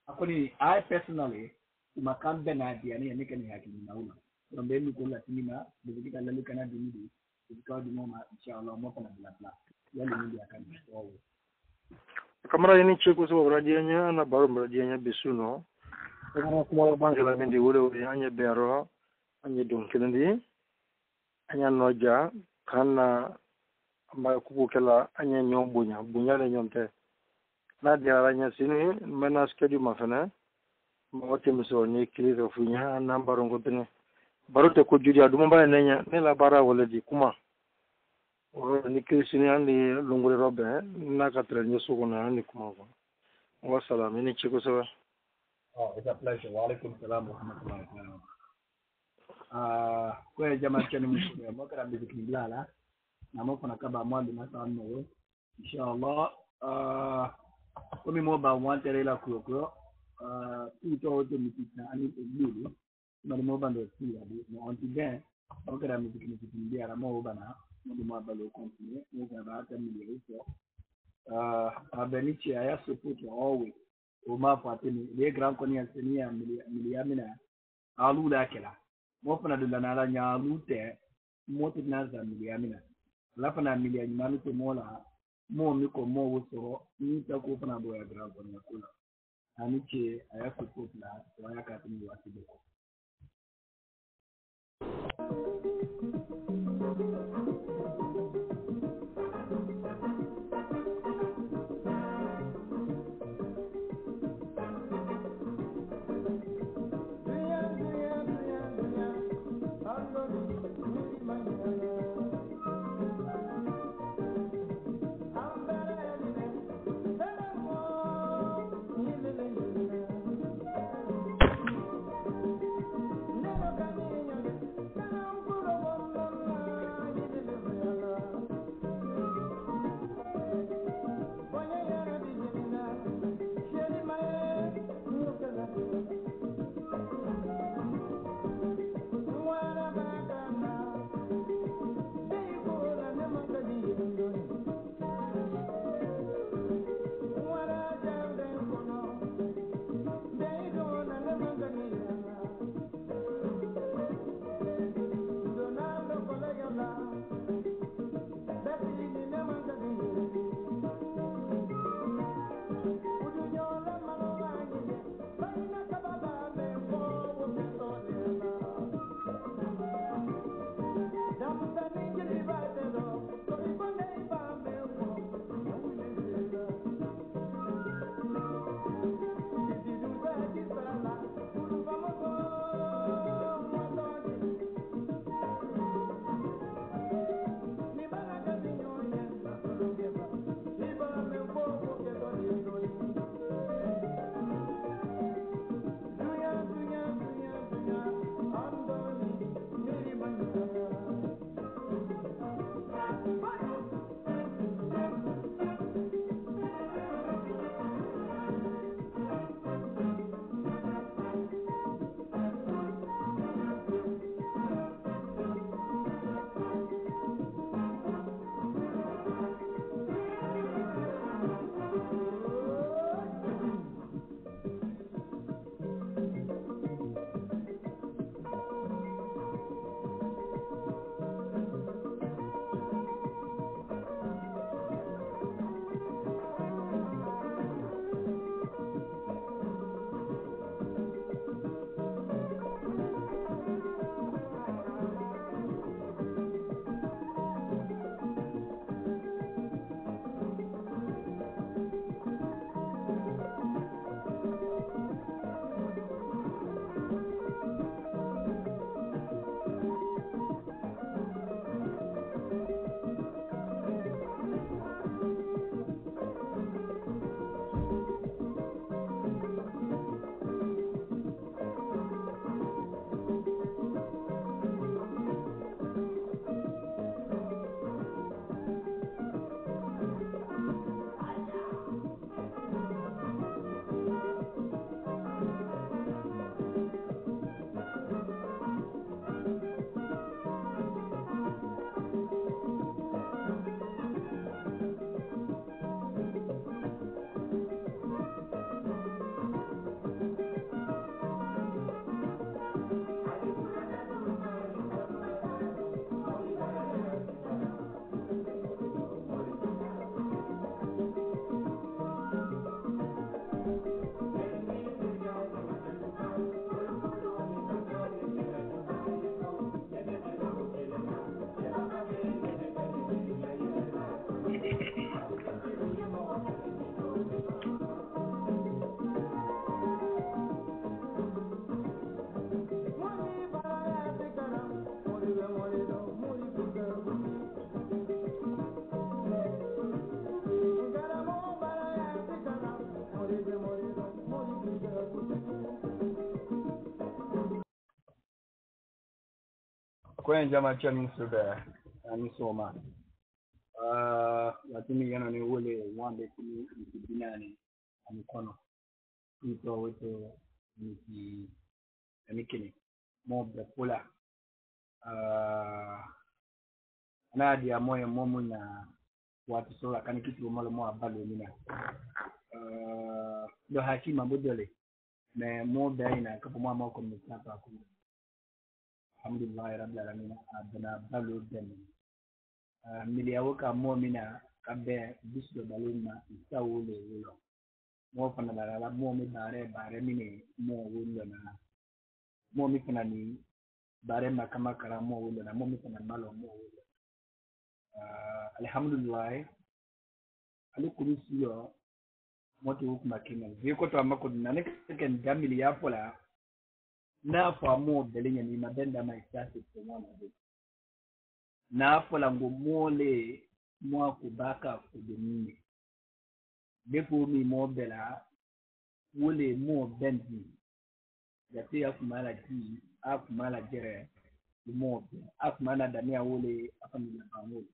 akoni I personally umakambe na diani yanike ni hakili na una rombe mukula tinima bizika lalikana dinidi because the moment inshallah mo kana bla bla yale ndio akani wao kamera ini cheko so radianya na baro radianya bisuno kana kuma bangala mendi wole anya bero anya donkendi anya noja kana ma kuku kala anya nyombunya bunya le nyomte na dia anya sini mena schedule mafana mote mso ni kilizo funya na baro ngotene baro te ko judi aduma ba nenya ne la bara wala di kuma ni krisini andi lungure robe na katra nyeso kona ni kuma wa salam ni chiko sawa. Oh, it's a pleasure. Wa alaikum salam wa rahmatullahi wa barakatuh. Kwa jamaa chani mshukuru mwaka rabbi zikinilala na mo fana kaba mo de na sa no inshallah ko mi mo ba wan tere la ko tu to to mi na ani to lulu ma mo ba ndo si abi mo on ti ben o kara mi ti bi ara mo ba na mo de mo ba lo continue mo ga ba ta mi le so abenichi aya support always o ma fatini le grand konya senia miliamina alu la kela mo fana de la la nya alu te mo ti na za miliamina la fana miliani manu to mo la mo mi ko mo wo so ni ta ko fana do ya grand konya kula ani che aya support la wa ya ka tini wa ti ko Kwenye jama cha nusu da nusu ma lakini yana ni wale wande kuni binani amkono ito wote ni kini mob pula na dia moyo momu na watu sola kani kitu malo mo abalo mina do hakima bodole me mo baina kapo mama ko mtapa ko alhamdulillah rabbil alamin adana balo den miliyawo ka mo mina kabe bisdo baluma isawole wolo mo fana la mo mi bare mini mo wolo na mo mi fana ni bare makama kala mo wolo na mo mi fana malo mo wolo alhamdulillah alikuru siyo moto hukuma kina viko to amako na ne ken gamili ya pola na fa mo belenya ni mabenda maisasi kwa mwana na fola ngomole mwa kubaka kudumini depo mi mo bela wole mo bendi yati akumala ki akumala jere mo akumala damia wole afamila pamole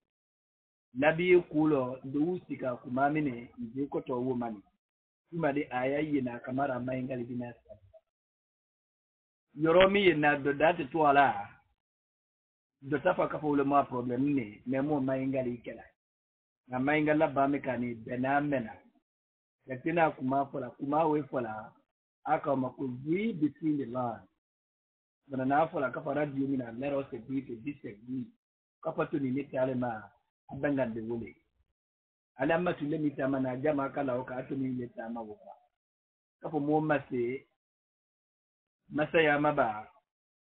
nabi kulo duusika kumamine njiko to womani kuma de ayayi na kamara maingali binasa yoromi na dodate to ala do tafa ka fo ma problem ne me mo maingali kala na maingala ba me kani benamena yatina kuma we fola aka makuzi between the line bana na fola ka fara di mina let us agree to disagree ka pato ni tale ma abanga de wole alama tule mitama na jama kala o ka to ni le tama wo ka fo mo mase masaya maba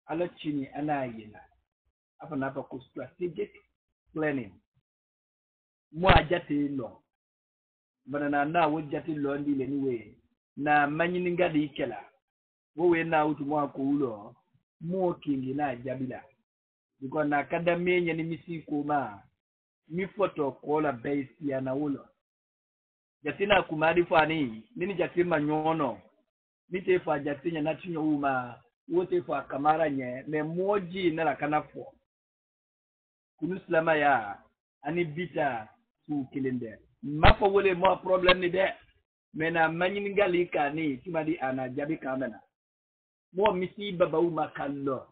ala chini ana yina apa napa ku strategic planning mo ajati lo bana na wo jati lo ndi le niwe na manyini ngadi ikela wo we na utu mo ko ulo mo kingi na jabila biko na kadame nya ni misi ko ma mi foto ko la base ya na ulo jatina kumadi fani nini jatima nyono nite fa jatinya na tinyo uma wote fa kamara nye me moji na la kanafo kunu slama ya ani bita su kilinde mapo wole mo problem ni de mena manyin ngali kani timadi ana jabi kamena mo misi baba uma kallo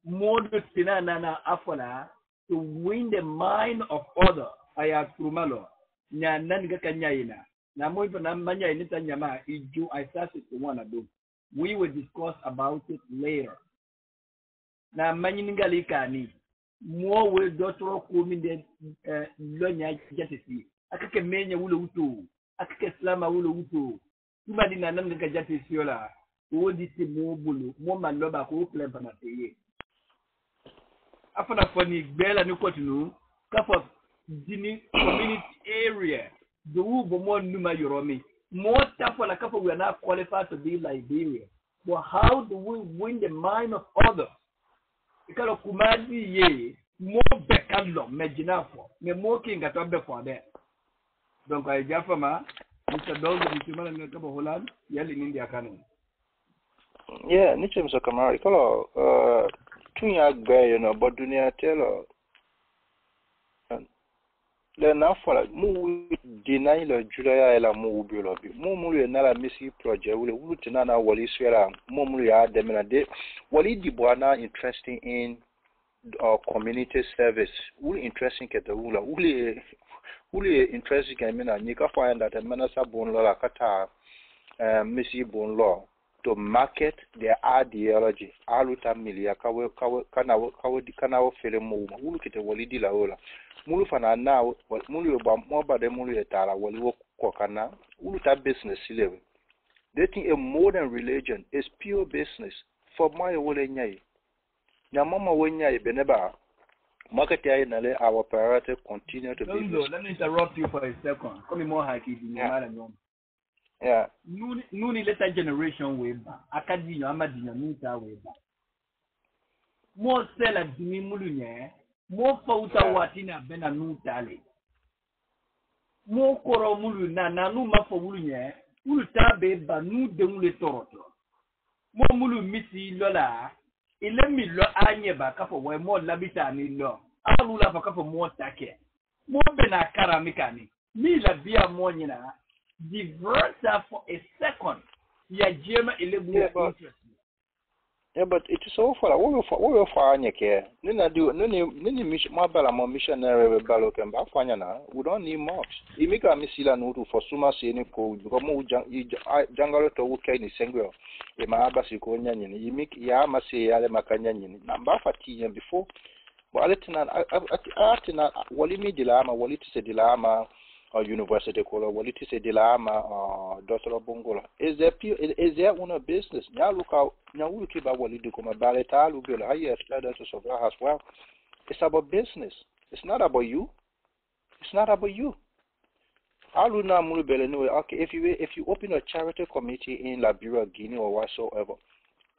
mo do tinana na afola to win the mind of other aya krumalo nya nan ga kanyayina na mo ipo na manya ni tanyama iju I started to wanna do we will discuss about it later na manyin ngali kani mo we dotro ko mi de lonya jatisi akake menya wulo wuto akake slama wulo wuto kuma dina nan ga jatisi yola wo disi mo bulu mo maloba ko plan bana teye afana foni gbela ni kotinu kafa dini community area the wo mo numa yoromi mo tafola kafa we are not qualified to be Liberia but how do we win the mind of others ikalo kumadi ye mo bekalo mejinafo me mo kinga to be for there donc ay jafama Mr. Dog mtimana ni kama Holland yali nindi akano yeah niche mso kama ikalo tunya gbe you know but dunia telo le na fola mu deny le julaya ela mu ubilo bi mu le na la misi project wule tina na wali swera mu ya demena de wali di bwana interesting in community service wule interesting ke the wule interesting ke mina ni ka find that manasa bon la kata misi bon law to market their ideology aluta milia kana fere mu wulu kete wali di la ola mulu fana na mulu ba mo ba de mulu etala wali wo kokana ulu ta business level dating a modern religion is pure business for my wole nyai na mama wonyai beneba market ya na le our priority continue to be let me interrupt you for a second come more haki di mara nyom yeah nuni later generation we ba akadi yo amadi yo nuta we ba mo sela dimi mulu nye mo fauta watina bena nutale mo koro mulu na nu mafo mulu nye ulu tabe ba nu de mulu toroto mo mulu misi lola ile mi lo anye ba kafo we mo labita ni lo alu la ba kafo mo take mo be na kara mikani mi la bia mo nyina divert that for a second ya jema elebu interest. Yeah, but it is so far. What we find here? Nini mission. My bala mo missionary balo kemba fanya na. We don't need much. Imika misila nutu for suma seni ko. Because mo jangalo to uke ni sengwe. Ema abasi ko nyanyini. Imik ya masi yale makanya nyini. Namba fati before. But atina wali mi dilama wali tise dilama. University kola waliti se dilama Dr. Bongola is there one business nya luka nya wuluki ba walidi kuma baleta lubela higher status of as well. It's about business. It's not about you. Aluna mulubele no. Okay, if you open a charity committee in Liberia, Guinea or whatsoever,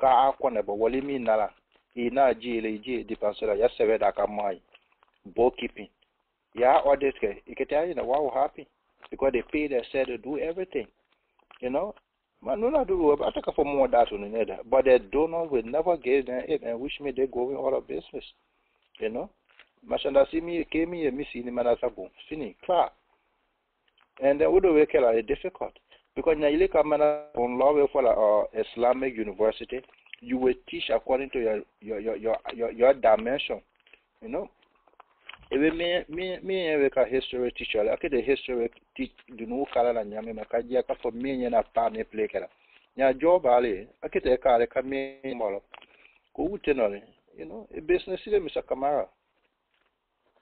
ka akwana ba walimi nala ina je depensera ya seveda kamai bookkeeping. Yeah, or this guy, you can tell you know wow happy because they pay their set to do everything, you know. Man, no, not do. I take for more that on the other, but the donors will never get them it and wish me they going out of business, you know. Mashanda see me came here, me see the man as a boom, finish crap, and then we do work a difficult because now you look at man on law for Islamic university, you will teach according to your dimension, you know. Even me a history teacher. Like the history teach do no kala na nyame makajia ka for me na pa me play kala. Nya job ali akite ka ka me molo. Ko utenole, you know, a business ile Mr. Kamara.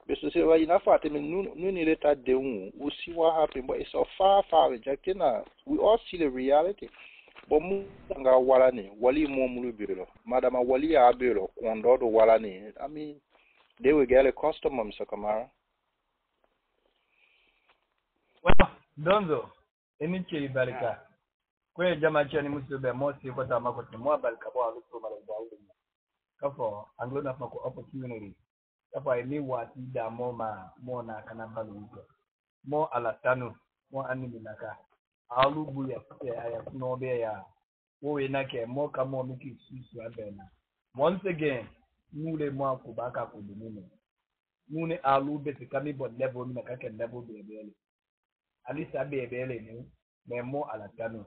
Business ile ina fati me nu ni later de un. We see what happened, but it's so far rejected na. We all see the reality. But mu nga wala ni wali mo mulu biro. Madama wali abiro kondo do wala ni. I mean they will get a customer, Mr. Kamara. Well, Donzo, emiche barika. Kwe jama chani musube mosi kwa tamako timwa barika kwa alusu malazwa uli. Kafo, anglo na fako opportunity. Kafo eni wati da mo na kanamba luto. Mo alatanu, mo animi naka. Alubu ya kunobe ya. Wowe nake mo kamo miki susu abena. Once again, nule mwa kubaka kudumune nune alu beti kami bod level mina kake level bebele alisa bebele ni memo alatano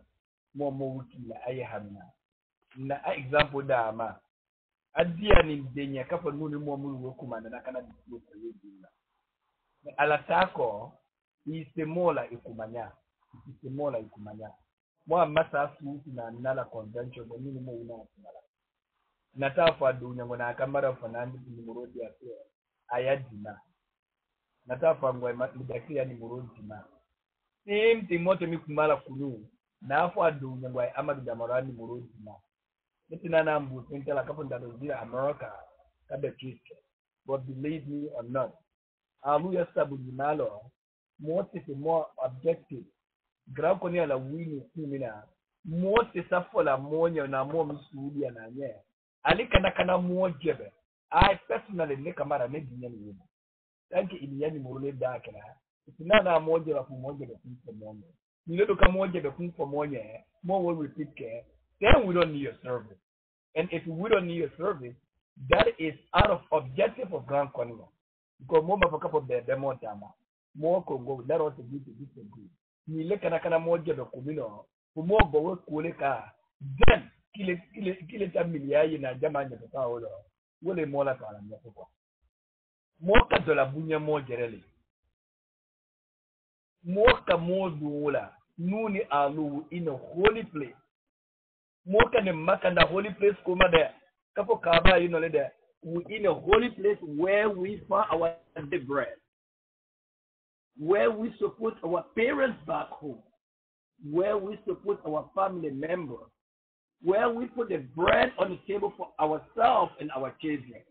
mo wiki la aye hamina na example da ma adia ni denya kafa nune mo mulu kuma na kana disclose yedina alatako isemola ikumanya mo amasa su na nala convention nune mo una kumala natafa dunya ngona kamara fanandi ni murodi ya ayadina natafa ngwa mdakia ni murodi na mti moto mikumala kunu nafa dunya ngwa amadu damarani murodi na nitina na mbu intela kapo ndadozira America kada kiske but believe me or not alu ya sabu dinalo motive more objective grako ni ala wini kumina motive safola monyo na mo msudi ya nanye ali kana muojebe I personally ne kamara ne dinyani wumo tanki iliyani murule dakala itinana muojebe kumojebe kumfo monye niledo kamojebe kumfo monye more will repeat care then we don't need your service and if we don't need your service that is out of objective of Grand Congo because mo mafakapo bebe mo tama mo Congo that also good to disagree nile kana mojebe kumino kumo bowe kuleka then kile ta miliayi na jama nya ta wolo wole mola ta la moko moka de la bunya mo jerele moka mo dula nuni alu in a holy place moka ne makanda holy place kuma da kapo kaba you know le we in a holy place where we find our the bread where we support our parents back home where we support our family members where we put the bread on the table for ourselves and our children.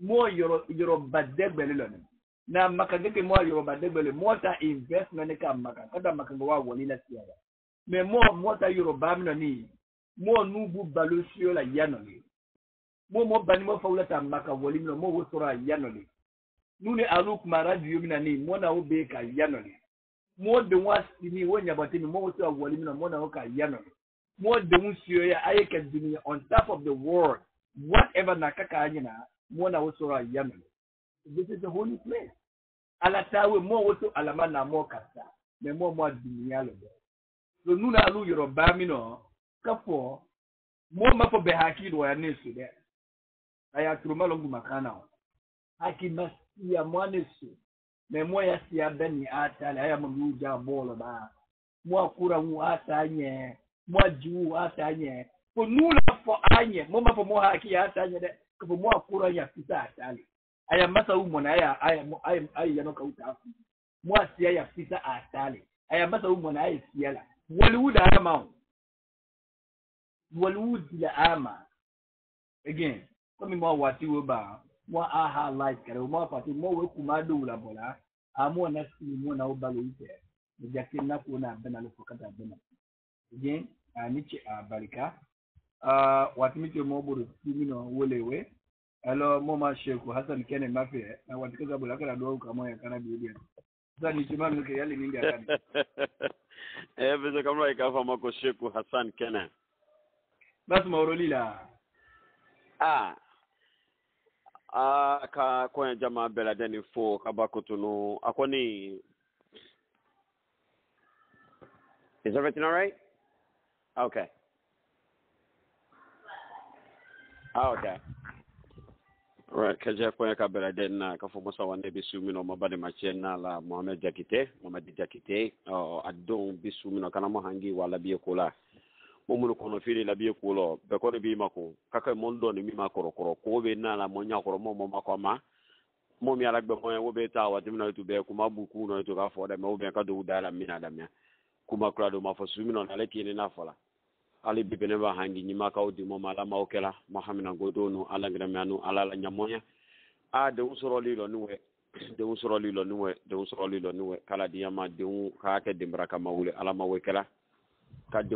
More Euro badegbele na makageke more Euro badegbele more ta investment ka maka kada makangwa woni na siya. Me more ta Euro bamno ni more nubu balusio la yanoli. More banimo faula ta maka woni no more wosora yanoli. Nune aluk maradi yumina ni more na ubeka yanoli. More the was ni wonya batini more wosora woni no more na oka yanoli. More the musio I can do on top of the world, whatever nakaka anyina, more na usora yamen. This is the holy place. ala tawe mo woto alama na mo kasa me mo dunia lo so nu na lu Yoruba mi no kafo mo ma fo be haki do ya nesu de aya turuma lo makana haki masia mo nesu me mo ya sia beni atale aya mo uja bolo ba mo akura mu atanye mo jiwu atanye ko nu na fo anye mo ma fo mo haki atanye de ko mo akura ya fita atale aya masa umo na aya yano kauta mo asia ya fita atale aya masa umo na aya siala Hollywood la ama again come mo wati wo ba mo aha light kare mo pati mo we kumado la bola amo na si mo na obalo ite ni jakin na ko na bana lo fokata bana again anichi barika wati mi mo buru timino wolewe alo mo ma sheku Hassan Kene Mafi na wati kaza bola kala do ka mo ya kana bibi sasa ni chimano ke yale ningi akadi vile kama ikafa ko Sheku Hassan Kene basi maurolila ka kwa jamaa bela deni fo kabakutunu akoni. Is everything all right? Okay. Okay. Right, kaja kwa kabela deni ka fo musa wande bisumino mabade machena la Mohamed Jakite adon bisumino kana mo hangi wala biye kula momunu kono fili la biye kulo be ko bi mako kaka mondo ni mi makoro ko be na la monya ko mo makoma mo mi ala gbe mo wo be ta wa timna tu be kuma buku no to ka fo da me be ka do dala mina da me kuma kula do ma fo sumino na le kini na fola ali bi bene ba hangi ni maka o di mo mala ma okela Mohamed ngodo no ala ngra me anu ala la nyamonya de usoro lilo nuwe kala diyama de ka ke dimbra kama wule ala ma wekela ka de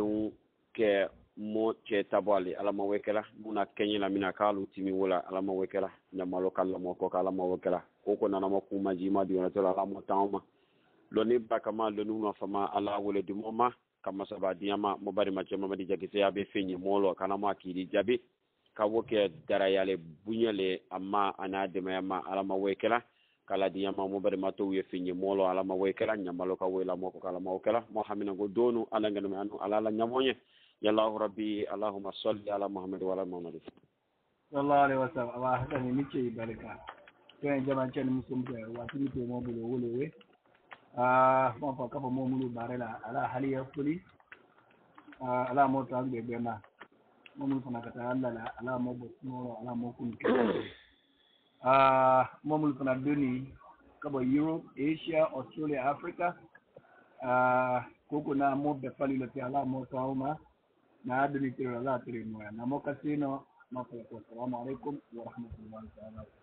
ke mo che tabali ala ma wekela muna kenyela mina kalu timi wala ala ma wekela nyamalo kala mo ko kala ma wekela ko nana ma kuma jima di ona to ala mo tawma lo ni bakama lo nu fama ala wule di moma kama saba diyama mo bari ma chema di jagise ya be fenyi molo kana ma kidi jabi ka woke darayale bunyale amma ana de ma alama wekela kala diyama mo bari ma to ye fenyi molo alama wekela nyamalo ka wela mo ko kala ma wekela Muhammad go donu ala ngana anu ala nyamonye ya Allah rabbi Allahumma salli ala Muhammad wa ala Muhammad sallallahu alaihi wasallam Allah hadani nice baraka to jama'a ce musum ke wati ni to mo bulo wolewe mo fa ka mo mulu barela ala haliya kuli ala mo to agbe bema mo mulu fana kata Allah ala mo bo mo ala mo kun mo mulu fana doni kabo Europe Asia Australia Africa koko na mo be fali le ala mo to ma na doni tiro ala tiro mo na mo kasino ma ko assalamu alaikum wa rahmatullahi wa barakatuh